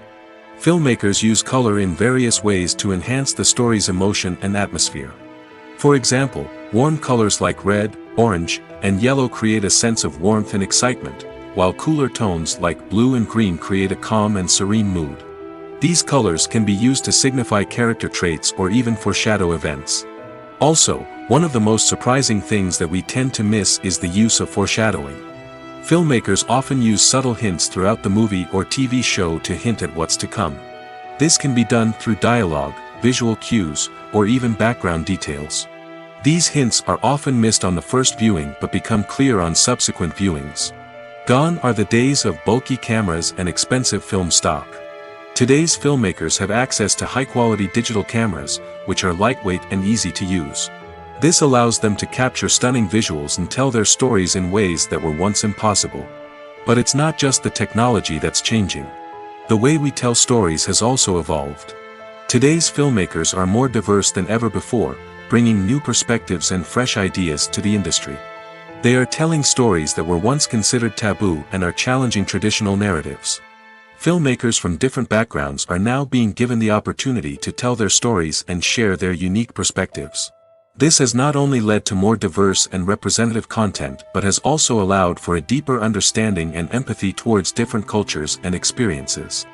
Filmmakers use color in various ways to enhance the story's emotion and atmosphere. For example, warm colors like red, orange, and yellow create a sense of warmth and excitement, while cooler tones like blue and green create a calm and serene mood. These colors can be used to signify character traits or even foreshadow events. Also, one of the most surprising things that we tend to miss is the use of foreshadowing. Filmmakers often use subtle hints throughout the movie or TV show to hint at what's to come. This can be done through dialogue, visual cues, or even background details. These hints are often missed on the first viewing but become clear on subsequent viewings. Gone are the days of bulky cameras and expensive film stock. Today's filmmakers have access to high-quality digital cameras, which are lightweight and easy to use. This allows them to capture stunning visuals and tell their stories in ways that were once impossible. But it's not just the technology that's changing. The way we tell stories has also evolved. Today's filmmakers are more diverse than ever before, bringing new perspectives and fresh ideas to the industry. They are telling stories that were once considered taboo and are challenging traditional narratives. Filmmakers from different backgrounds are now being given the opportunity to tell their stories and share their unique perspectives. This has not only led to more diverse and representative content but has also allowed for a deeper understanding and empathy towards different cultures and experiences.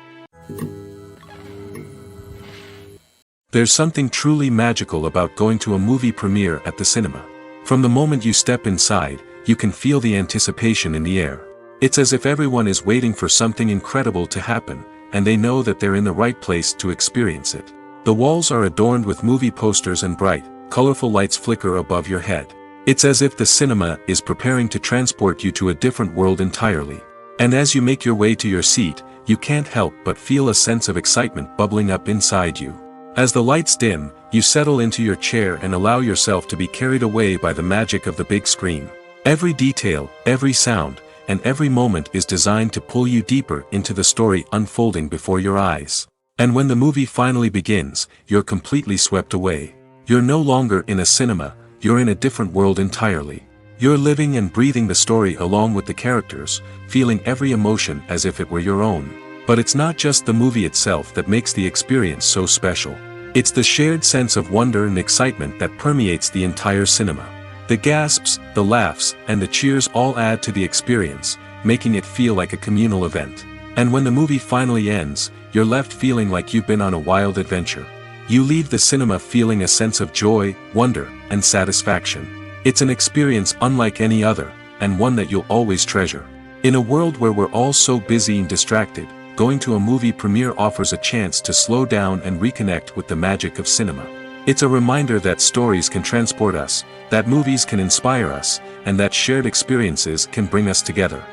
There's something truly magical about going to a movie premiere at the cinema. From the moment you step inside, you can feel the anticipation in the air. It's as if everyone is waiting for something incredible to happen, and they know that they're in the right place to experience it. The walls are adorned with movie posters and bright, colorful lights flicker above your head. It's as if the cinema is preparing to transport you to a different world entirely. And as you make your way to your seat, you can't help but feel a sense of excitement bubbling up inside you. As the lights dim, you settle into your chair and allow yourself to be carried away by the magic of the big screen. Every detail, every sound, and every moment is designed to pull you deeper into the story unfolding before your eyes. And when the movie finally begins, you're completely swept away. You're no longer in a cinema, you're in a different world entirely. You're living and breathing the story along with the characters, feeling every emotion as if it were your own. But it's not just the movie itself that makes the experience so special. It's the shared sense of wonder and excitement that permeates the entire cinema. The gasps, the laughs, and the cheers all add to the experience, making it feel like a communal event. And when the movie finally ends, you're left feeling like you've been on a wild adventure. You leave the cinema feeling a sense of joy, wonder, and satisfaction. It's an experience unlike any other, and one that you'll always treasure. In a world where we're all so busy and distracted, going to a movie premiere offers a chance to slow down and reconnect with the magic of cinema. It's a reminder that stories can transport us, that movies can inspire us, and that shared experiences can bring us together.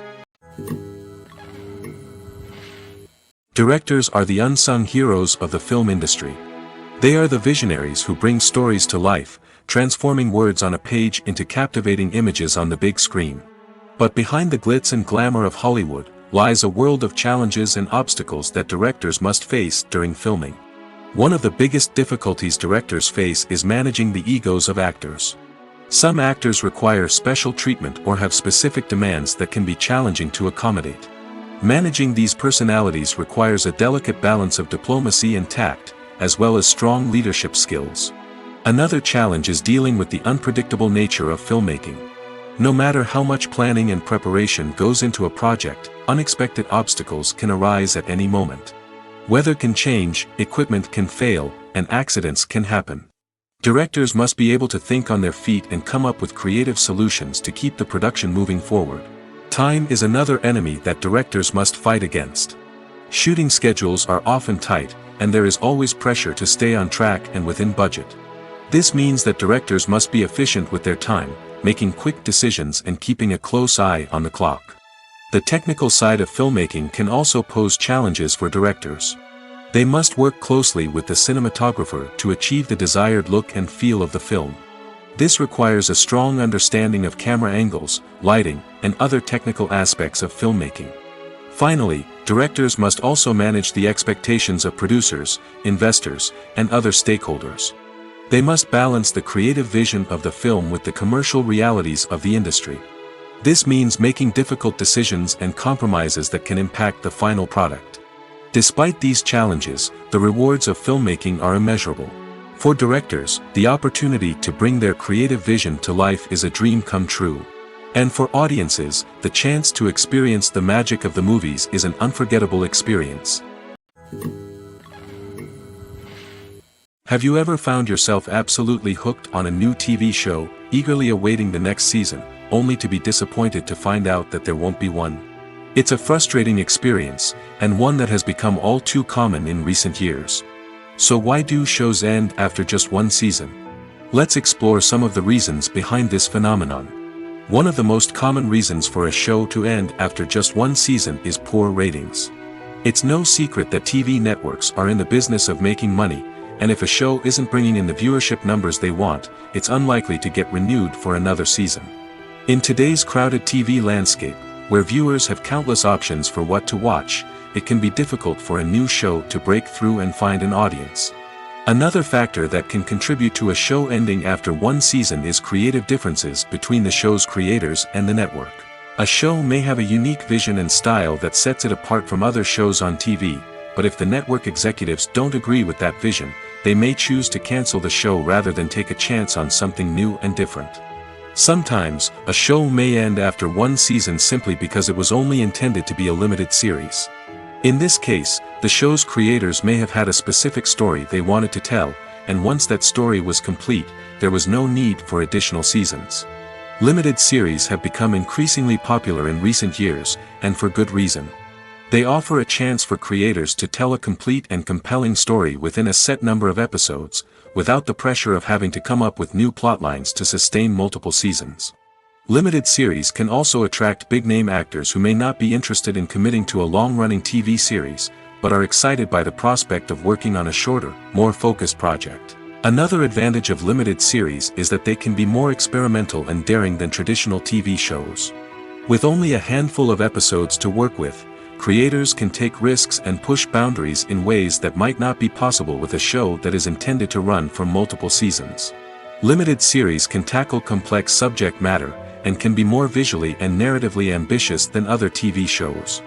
Directors are the unsung heroes of the film industry. They are the visionaries who bring stories to life, transforming words on a page into captivating images on the big screen. But behind the glitz and glamour of Hollywood, lies a world of challenges and obstacles that directors must face during filming. One of the biggest difficulties directors face is managing the egos of actors. Some actors require special treatment or have specific demands that can be challenging to accommodate. Managing these personalities requires a delicate balance of diplomacy and tact, as well as strong leadership skills. Another challenge is dealing with the unpredictable nature of filmmaking. No matter how much planning and preparation goes into a project, unexpected obstacles can arise at any moment. Weather can change, equipment can fail, and accidents can happen. Directors must be able to think on their feet and come up with creative solutions to keep the production moving forward. Time is another enemy that directors must fight against. Shooting schedules are often tight, and there is always pressure to stay on track and within budget. This means that directors must be efficient with their time, making quick decisions and keeping a close eye on the clock. The technical side of filmmaking can also pose challenges for directors. They must work closely with the cinematographer to achieve the desired look and feel of the film. This requires a strong understanding of camera angles, lighting, and other technical aspects of filmmaking. Finally, directors must also manage the expectations of producers, investors, and other stakeholders. They must balance the creative vision of the film with the commercial realities of the industry. This means making difficult decisions and compromises that can impact the final product. Despite these challenges, the rewards of filmmaking are immeasurable. For directors, the opportunity to bring their creative vision to life is a dream come true. And for audiences, the chance to experience the magic of the movies is an unforgettable experience. Have you ever found yourself absolutely hooked on a new TV show, eagerly awaiting the next season, only to be disappointed to find out that there won't be one? It's a frustrating experience, and one that has become all too common in recent years. So why do shows end after just one season? Let's explore some of the reasons behind this phenomenon. One of the most common reasons for a show to end after just one season is poor ratings. It's no secret that TV networks are in the business of making money, and if a show isn't bringing in the viewership numbers they want, it's unlikely to get renewed for another season. In today's crowded TV landscape, where viewers have countless options for what to watch, it can be difficult for a new show to break through and find an audience. Another factor that can contribute to a show ending after one season is creative differences between the show's creators and the network. A show may have a unique vision and style that sets it apart from other shows on TV, but if the network executives don't agree with that vision, they may choose to cancel the show rather than take a chance on something new and different. Sometimes, a show may end after one season simply because it was only intended to be a limited series. In this case, the show's creators may have had a specific story they wanted to tell, and once that story was complete, there was no need for additional seasons. Limited series have become increasingly popular in recent years, and for good reason. They offer a chance for creators to tell a complete and compelling story within a set number of episodes, without the pressure of having to come up with new plotlines to sustain multiple seasons. Limited series can also attract big-name actors who may not be interested in committing to a long-running TV series, but are excited by the prospect of working on a shorter, more focused project. Another advantage of limited series is that they can be more experimental and daring than traditional TV shows. With only a handful of episodes to work with, creators can take risks and push boundaries in ways that might not be possible with a show that is intended to run for multiple seasons. Limited series can tackle complex subject matter, and can be more visually and narratively ambitious than other TV shows.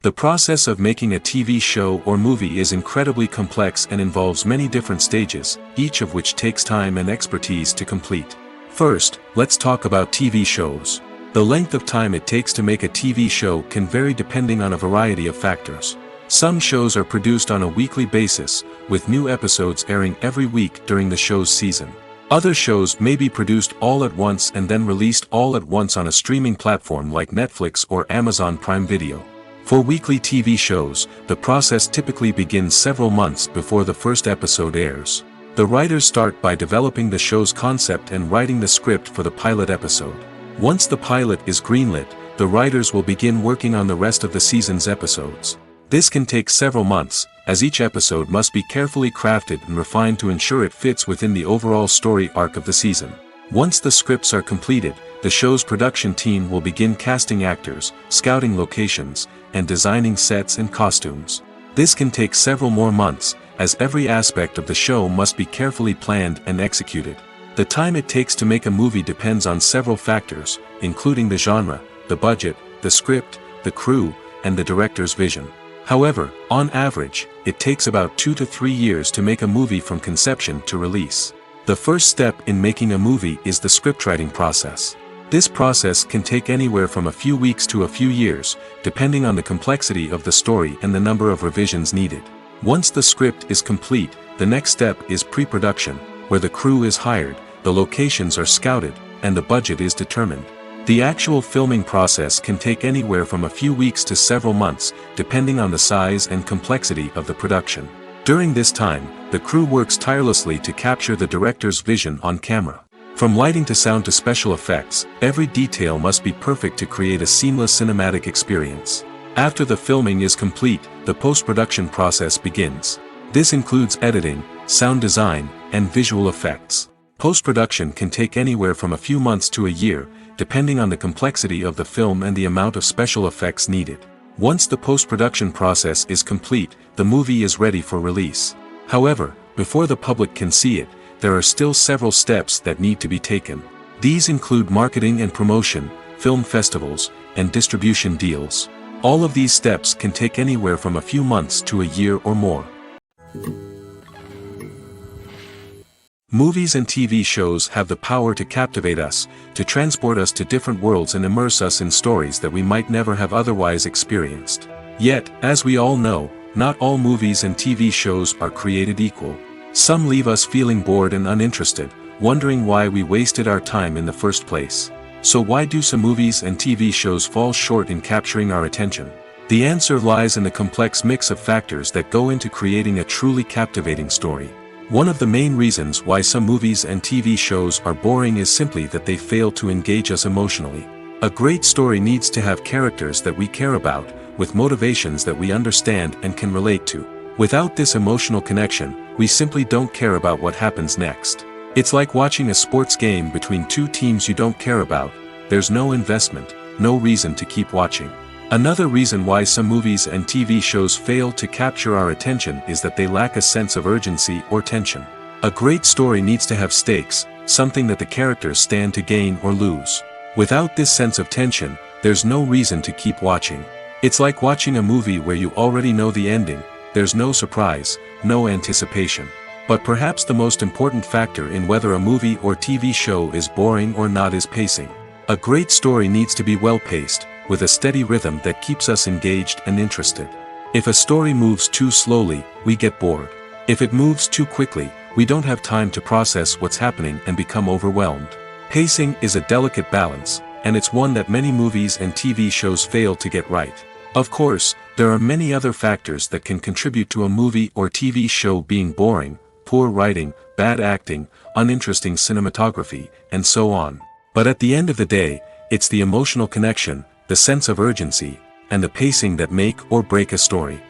The process of making a TV show or movie is incredibly complex and involves many different stages, each of which takes time and expertise to complete. First, let's talk about TV shows. The length of time it takes to make a TV show can vary depending on a variety of factors. Some shows are produced on a weekly basis, with new episodes airing every week during the show's season. Other shows may be produced all at once and then released all at once on a streaming platform like Netflix or Amazon Prime Video. For weekly TV shows, the process typically begins several months before the first episode airs. The writers start by developing the show's concept and writing the script for the pilot episode. Once the pilot is greenlit, the writers will begin working on the rest of the season's episodes. This can take several months, as each episode must be carefully crafted and refined to ensure it fits within the overall story arc of the season. Once the scripts are completed, the show's production team will begin casting actors, scouting locations, and designing sets and costumes. This can take several more months, as every aspect of the show must be carefully planned and executed. The time it takes to make a movie depends on several factors, including the genre, the budget, the script, the crew, and the director's vision. However, on average, it takes about 2 to 3 years to make a movie from conception to release. The first step in making a movie is the scriptwriting process. This process can take anywhere from a few weeks to a few years, depending on the complexity of the story and the number of revisions needed. Once the script is complete, the next step is pre-production, where the crew is hired, the locations are scouted, and the budget is determined. The actual filming process can take anywhere from a few weeks to several months, depending on the size and complexity of the production. During this time, the crew works tirelessly to capture the director's vision on camera. From lighting to sound to special effects, every detail must be perfect to create a seamless cinematic experience. After the filming is complete, the post-production process begins. This includes editing, sound design, and visual effects. Post-production can take anywhere from a few months to a year, depending on the complexity of the film and the amount of special effects needed. Once the post-production process is complete, the movie is ready for release. However, before the public can see it, there are still several steps that need to be taken. These include marketing and promotion, film festivals, and distribution deals. All of these steps can take anywhere from a few months to a year or more. Movies and TV shows have the power to captivate us, to transport us to different worlds and immerse us in stories that we might never have otherwise experienced. Yet, as we all know, not all movies and TV shows are created equal. Some leave us feeling bored and uninterested, wondering why we wasted our time in the first place. So why do some movies and TV shows fall short in capturing our attention? The answer lies in the complex mix of factors that go into creating a truly captivating story. One of the main reasons why some movies and TV shows are boring is simply that they fail to engage us emotionally. A great story needs to have characters that we care about, with motivations that we understand and can relate to. Without this emotional connection, we simply don't care about what happens next. It's like watching a sports game between two teams you don't care about. There's no investment, no reason to keep watching. Another reason why some movies and TV shows fail to capture our attention is that they lack a sense of urgency or tension. A great story needs to have stakes, something that the characters stand to gain or lose. Without this sense of tension, there's no reason to keep watching. It's like watching a movie where you already know the ending. There's no surprise, no anticipation. But perhaps the most important factor in whether a movie or TV show is boring or not is pacing. A great story needs to be well-paced, with a steady rhythm that keeps us engaged and interested. If a story moves too slowly, we get bored. If it moves too quickly, we don't have time to process what's happening and become overwhelmed. Pacing is a delicate balance, and it's one that many movies and TV shows fail to get right. Of course, there are many other factors that can contribute to a movie or TV show being boring: poor writing, bad acting, uninteresting cinematography, and so on. But at the end of the day, it's the emotional connection, the sense of urgency, and the pacing that make or break a story.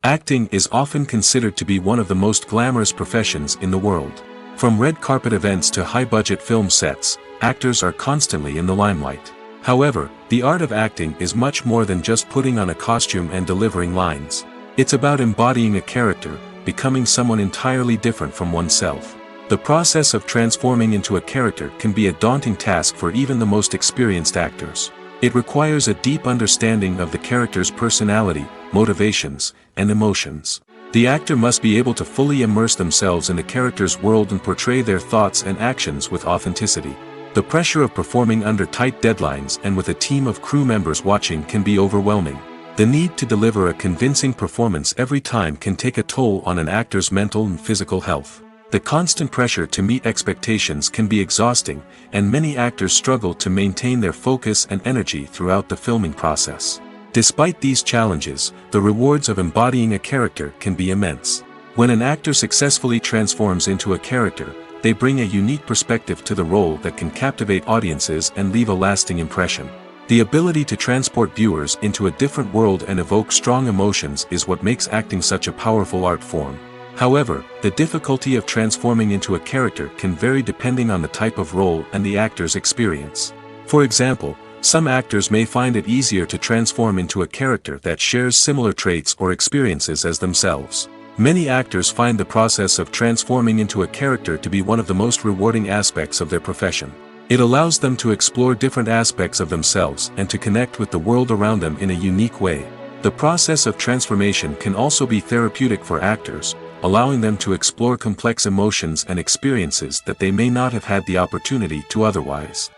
Acting is often considered to be one of the most glamorous professions in the world. From red carpet events to high-budget film sets, actors are constantly in the limelight. However, the art of acting is much more than just putting on a costume and delivering lines. It's about embodying a character, becoming someone entirely different from oneself. The process of transforming into a character can be a daunting task for even the most experienced actors. It requires a deep understanding of the character's personality, motivations, and emotions. The actor must be able to fully immerse themselves in the character's world and portray their thoughts and actions with authenticity. The pressure of performing under tight deadlines and with a team of crew members watching can be overwhelming. The need to deliver a convincing performance every time can take a toll on an actor's mental and physical health. The constant pressure to meet expectations can be exhausting, and many actors struggle to maintain their focus and energy throughout the filming process. Despite these challenges, the rewards of embodying a character can be immense. When an actor successfully transforms into a character, they bring a unique perspective to the role that can captivate audiences and leave a lasting impression. The ability to transport viewers into a different world and evoke strong emotions is what makes acting such a powerful art form. However, the difficulty of transforming into a character can vary depending on the type of role and the actor's experience. For example, some actors may find it easier to transform into a character that shares similar traits or experiences as themselves. Many actors find the process of transforming into a character to be one of the most rewarding aspects of their profession. It allows them to explore different aspects of themselves and to connect with the world around them in a unique way. The process of transformation can also be therapeutic for actors, allowing them to explore complex emotions and experiences that they may not have had the opportunity to otherwise.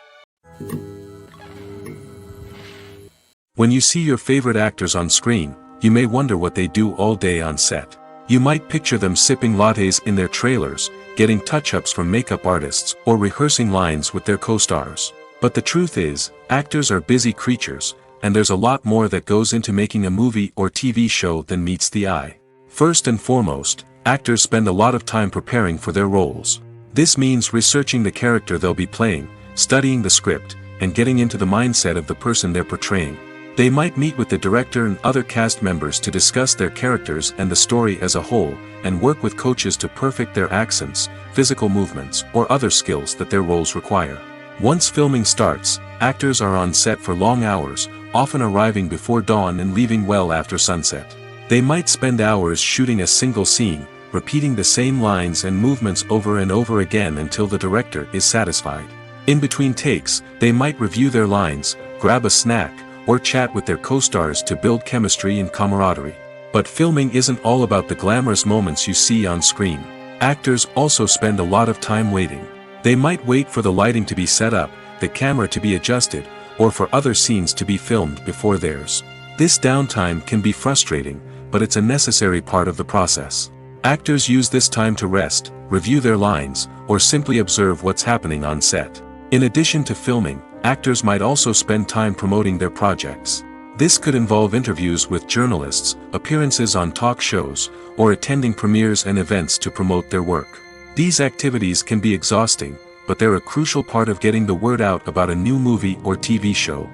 When you see your favorite actors on screen, you may wonder what they do all day on set. You might picture them sipping lattes in their trailers, getting touch-ups from makeup artists, or rehearsing lines with their co-stars. But the truth is, actors are busy creatures, and there's a lot more that goes into making a movie or TV show than meets the eye. First and foremost, actors spend a lot of time preparing for their roles. This means researching the character they'll be playing, studying the script, and getting into the mindset of the person they're portraying. They might meet with the director and other cast members to discuss their characters and the story as a whole, and work with coaches to perfect their accents, physical movements, or other skills that their roles require. Once filming starts, actors are on set for long hours, often arriving before dawn and leaving well after sunset. They might spend hours shooting a single scene, repeating the same lines and movements over and over again until the director is satisfied. In between takes, they might review their lines, grab a snack, or chat with their co-stars to build chemistry and camaraderie. But filming isn't all about the glamorous moments you see on screen. Actors also spend a lot of time waiting. They might wait for the lighting to be set up, the camera to be adjusted, or for other scenes to be filmed before theirs. This downtime can be frustrating, but it's a necessary part of the process. Actors use this time to rest, review their lines, or simply observe what's happening on set. In addition to filming, actors might also spend time promoting their projects. This could involve interviews with journalists, appearances on talk shows, or attending premieres and events to promote their work. These activities can be exhausting, but they're a crucial part of getting the word out about a new movie or TV show.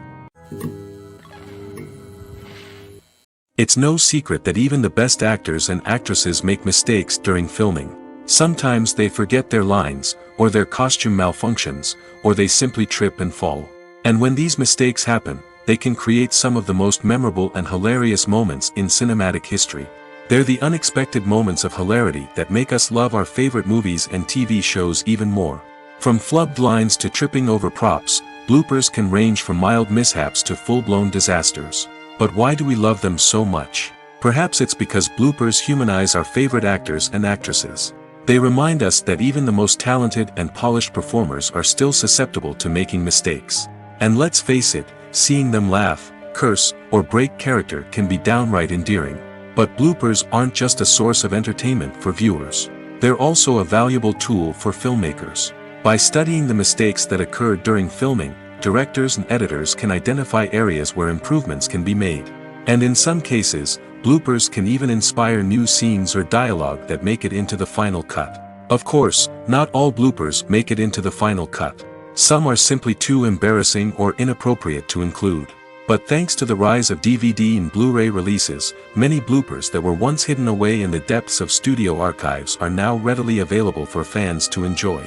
It's no secret that even the best actors and actresses make mistakes during filming. Sometimes they forget their lines, or their costume malfunctions, or they simply trip and fall. And when these mistakes happen, they can create some of the most memorable and hilarious moments in cinematic history. They're the unexpected moments of hilarity that make us love our favorite movies and TV shows even more. From flubbed lines to tripping over props, bloopers can range from mild mishaps to full-blown disasters. But why do we love them so much? Perhaps it's because bloopers humanize our favorite actors and actresses. They remind us that even the most talented and polished performers are still susceptible to making mistakes. And let's face it, seeing them laugh, curse, or break character can be downright endearing. But bloopers aren't just a source of entertainment for viewers. They're also a valuable tool for filmmakers. By studying the mistakes that occurred during filming, directors and editors can identify areas where improvements can be made. And in some cases, bloopers can even inspire new scenes or dialogue that make it into the final cut. Of course, not all bloopers make it into the final cut. Some are simply too embarrassing or inappropriate to include. But thanks to the rise of DVD and Blu-ray releases, many bloopers that were once hidden away in the depths of studio archives are now readily available for fans to enjoy.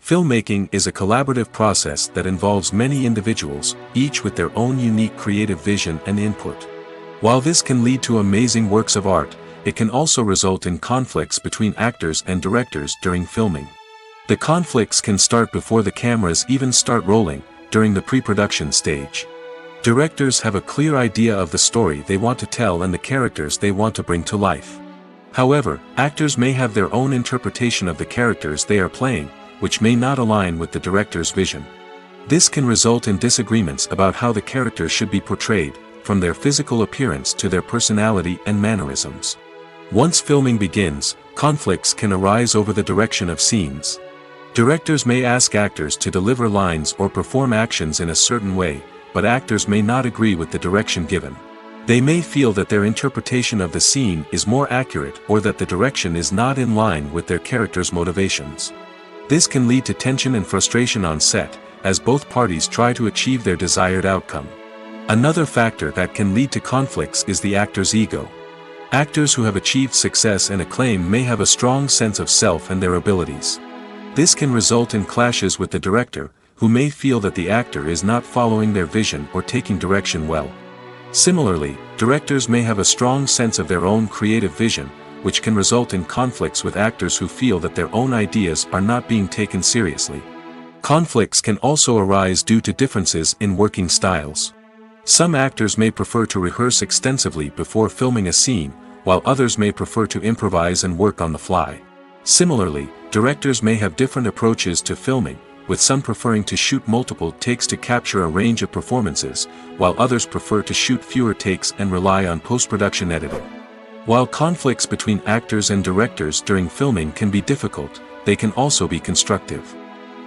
Filmmaking is a collaborative process that involves many individuals, each with their own unique creative vision and input. While this can lead to amazing works of art, it can also result in conflicts between actors and directors during filming. The conflicts can start before the cameras even start rolling, during the pre-production stage. Directors have a clear idea of the story they want to tell and the characters they want to bring to life. However, actors may have their own interpretation of the characters they are playing, which may not align with the director's vision. This can result in disagreements about how the characters should be portrayed, from their physical appearance to their personality and mannerisms. Once filming begins, conflicts can arise over the direction of scenes. Directors may ask actors to deliver lines or perform actions in a certain way, but actors may not agree with the direction given. They may feel that their interpretation of the scene is more accurate or that the direction is not in line with their character's motivations. This can lead to tension and frustration on set, as both parties try to achieve their desired outcome. Another factor that can lead to conflicts is the actor's ego. Actors who have achieved success and acclaim may have a strong sense of self and their abilities. This can result in clashes with the director, who may feel that the actor is not following their vision or taking direction well. Similarly, directors may have a strong sense of their own creative vision, which can result in conflicts with actors who feel that their own ideas are not being taken seriously. Conflicts can also arise due to differences in working styles. Some actors may prefer to rehearse extensively before filming a scene, while others may prefer to improvise and work on the fly. Similarly, directors may have different approaches to filming, with some preferring to shoot multiple takes to capture a range of performances, while others prefer to shoot fewer takes and rely on post-production editing. While conflicts between actors and directors during filming can be difficult, they can also be constructive.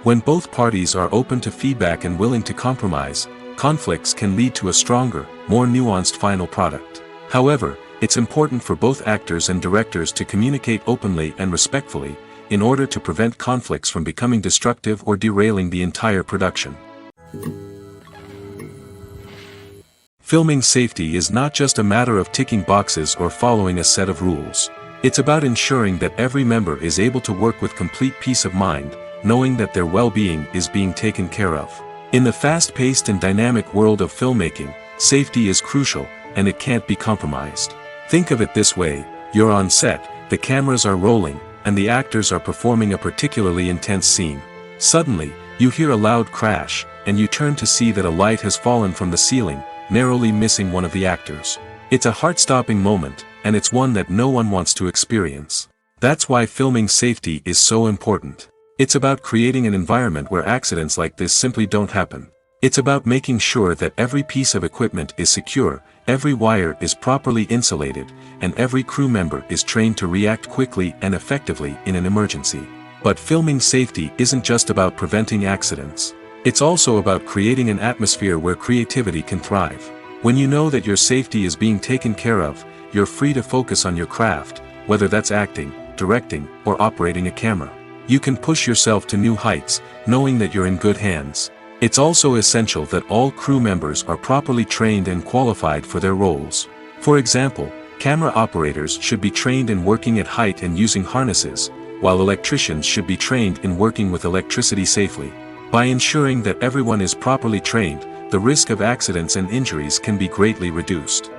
When both parties are open to feedback and willing to compromise, conflicts can lead to a stronger, more nuanced final product. However, it's important for both actors and directors to communicate openly and respectfully, in order to prevent conflicts from becoming destructive or derailing the entire production. Filming safety is not just a matter of ticking boxes or following a set of rules. It's about ensuring that every member is able to work with complete peace of mind, knowing that their well-being is being taken care of. In the fast-paced and dynamic world of filmmaking, safety is crucial, and it can't be compromised. Think of it this way: you're on set, the cameras are rolling, and the actors are performing a particularly intense scene. Suddenly, you hear a loud crash, and you turn to see that a light has fallen from the ceiling, narrowly missing one of the actors. It's a heart-stopping moment, and it's one that no one wants to experience. That's why filming safety is so important. It's about creating an environment where accidents like this simply don't happen. It's about making sure that every piece of equipment is secure, every wire is properly insulated, and every crew member is trained to react quickly and effectively in an emergency. But filming safety isn't just about preventing accidents. It's also about creating an atmosphere where creativity can thrive. When you know that your safety is being taken care of, you're free to focus on your craft, whether that's acting, directing, or operating a camera. You can push yourself to new heights, knowing that you're in good hands. It's also essential that all crew members are properly trained and qualified for their roles. For example, camera operators should be trained in working at height and using harnesses, while electricians should be trained in working with electricity safely. By ensuring that everyone is properly trained, the risk of accidents and injuries can be greatly reduced.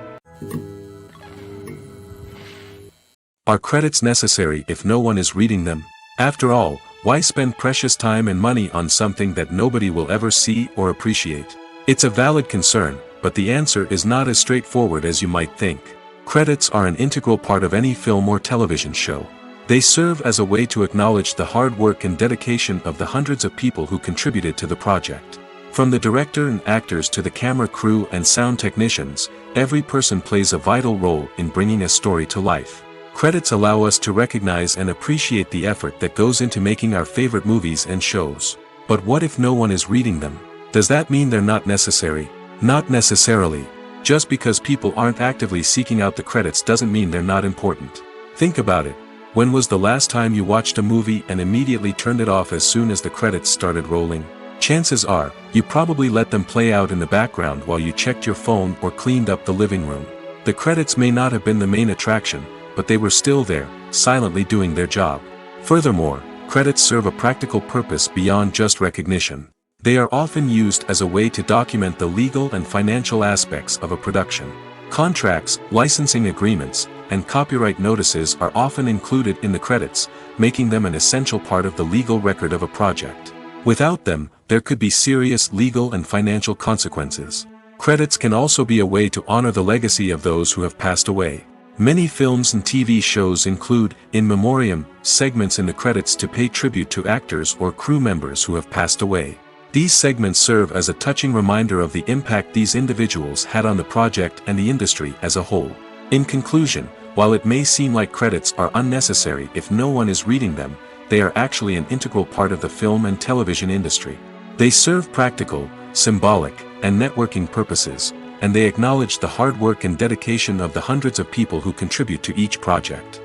Are credits necessary if no one is reading them? After all, why spend precious time and money on something that nobody will ever see or appreciate? It's a valid concern, but the answer is not as straightforward as you might think. Credits are an integral part of any film or television show. They serve as a way to acknowledge the hard work and dedication of the hundreds of people who contributed to the project. From the director and actors to the camera crew and sound technicians, every person plays a vital role in bringing a story to life. Credits allow us to recognize and appreciate the effort that goes into making our favorite movies and shows. But what if no one is reading them? Does that mean they're not necessary? Not necessarily. Just because people aren't actively seeking out the credits doesn't mean they're not important. Think about it. When was the last time you watched a movie and immediately turned it off as soon as the credits started rolling? Chances are, you probably let them play out in the background while you checked your phone or cleaned up the living room. The credits may not have been the main attraction, but they were still there, silently doing their job. Furthermore, credits serve a practical purpose beyond just recognition. They are often used as a way to document the legal and financial aspects of a production. Contracts, licensing agreements, and copyright notices are often included in the credits, making them an essential part of the legal record of a project. Without them, there could be serious legal and financial consequences. Credits can also be a way to honor the legacy of those who have passed away. Many films and TV shows include, in memoriam, segments in the credits to pay tribute to actors or crew members who have passed away. These segments serve as a touching reminder of the impact these individuals had on the project and the industry as a whole. In conclusion, while it may seem like credits are unnecessary if no one is reading them, they are actually an integral part of the film and television industry. They serve practical, symbolic, and networking purposes, and they acknowledge the hard work and dedication of the hundreds of people who contribute to each project.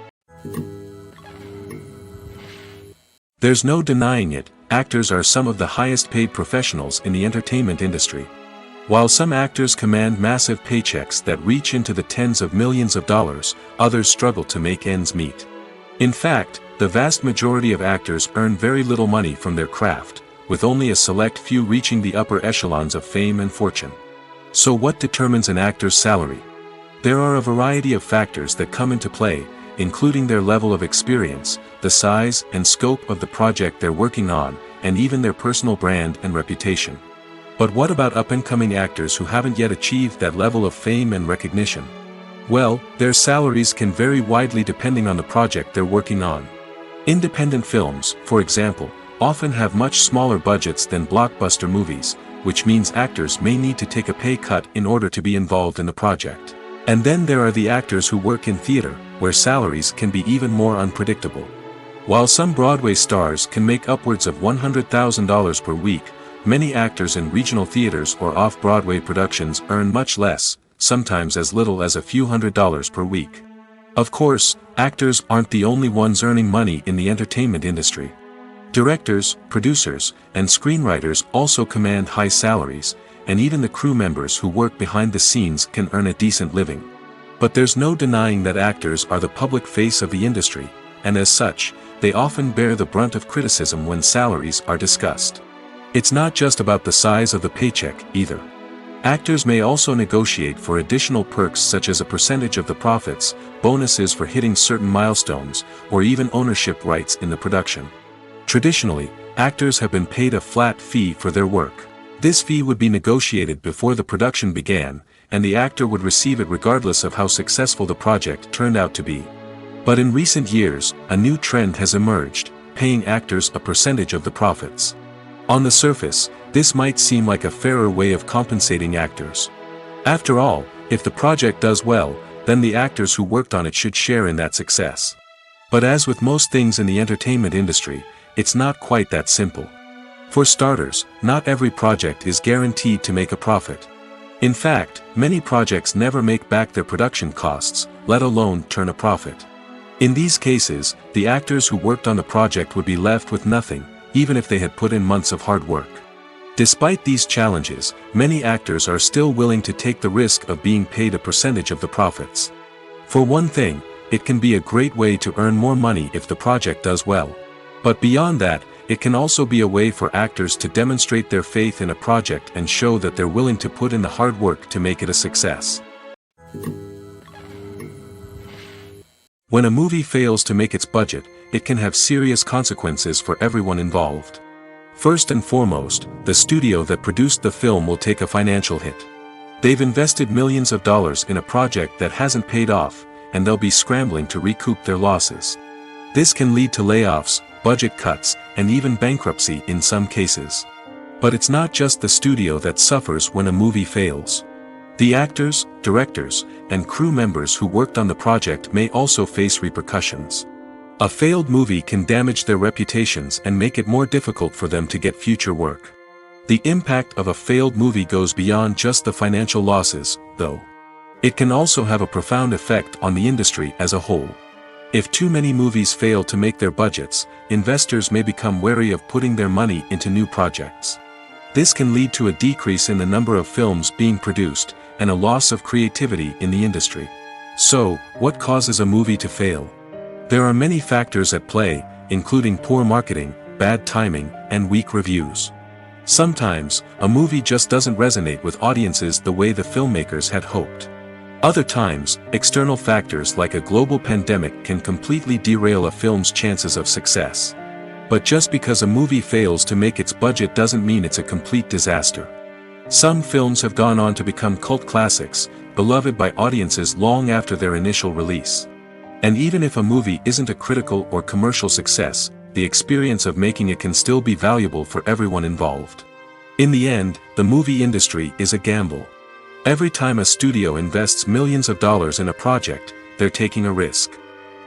There's no denying it, actors are some of the highest paid professionals in the entertainment industry. While some actors command massive paychecks that reach into the tens of millions of dollars, others struggle to make ends meet. In fact, the vast majority of actors earn very little money from their craft, with only a select few reaching the upper echelons of fame and fortune. So what determines an actor's salary? There are a variety of factors that come into play, including their level of experience, the size and scope of the project they're working on, and even their personal brand and reputation. But what about up-and-coming actors who haven't yet achieved that level of fame and recognition? Well, their salaries can vary widely depending on the project they're working on. Independent films, for example, often have much smaller budgets than blockbuster movies, which means actors may need to take a pay cut in order to be involved in the project. And then there are the actors who work in theater, where salaries can be even more unpredictable. While some Broadway stars can make upwards of $100,000 per week, many actors in regional theaters or off-Broadway productions earn much less, sometimes as little as a few $100s per week. Of course, actors aren't the only ones earning money in the entertainment industry. Directors, producers, and screenwriters also command high salaries, and even the crew members who work behind the scenes can earn a decent living. But there's no denying that actors are the public face of the industry, and as such, they often bear the brunt of criticism when salaries are discussed. It's not just about the size of the paycheck, either. Actors may also negotiate for additional perks such as a percentage of the profits, bonuses for hitting certain milestones, or even ownership rights in the production. Traditionally, actors have been paid a flat fee for their work. This fee would be negotiated before the production began, and the actor would receive it regardless of how successful the project turned out to be. But in recent years, a new trend has emerged, paying actors a percentage of the profits. On the surface, this might seem like a fairer way of compensating actors. After all, if the project does well, then the actors who worked on it should share in that success. But as with most things in the entertainment industry, it's not quite that simple. For starters, not every project is guaranteed to make a profit. In fact, many projects never make back their production costs, let alone turn a profit. In these cases, the actors who worked on the project would be left with nothing, even if they had put in months of hard work. Despite these challenges, many actors are still willing to take the risk of being paid a percentage of the profits. For one thing, it can be a great way to earn more money if the project does well. But beyond that, it can also be a way for actors to demonstrate their faith in a project and show that they're willing to put in the hard work to make it a success. When a movie fails to make its budget, it can have serious consequences for everyone involved. First and foremost, the studio that produced the film will take a financial hit. They've invested millions of dollars in a project that hasn't paid off, and they'll be scrambling to recoup their losses. This can lead to layoffs, budget cuts, and even bankruptcy in some cases. But it's not just the studio that suffers when a movie fails. The actors, directors, and crew members who worked on the project may also face repercussions. A failed movie can damage their reputations and make it more difficult for them to get future work. The impact of a failed movie goes beyond just the financial losses, though. It can also have a profound effect on the industry as a whole. If too many movies fail to make their budgets, investors may become wary of putting their money into new projects. This can lead to a decrease in the number of films being produced, and a loss of creativity in the industry. So, what causes a movie to fail? There are many factors at play, including poor marketing, bad timing, and weak reviews. Sometimes, a movie just doesn't resonate with audiences the way the filmmakers had hoped. Other times, external factors like a global pandemic can completely derail a film's chances of success. But just because a movie fails to make its budget doesn't mean it's a complete disaster. Some films have gone on to become cult classics, beloved by audiences long after their initial release. And even if a movie isn't a critical or commercial success, the experience of making it can still be valuable for everyone involved. In the end, the movie industry is a gamble. Every time a studio invests millions of dollars in a project, they're taking a risk.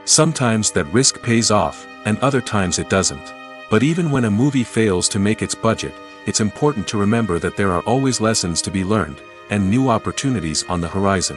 Sometimes that risk pays off, and other times it doesn't. But even when a movie fails to make its budget, it's important to remember that there are always lessons to be learned, and new opportunities on the horizon.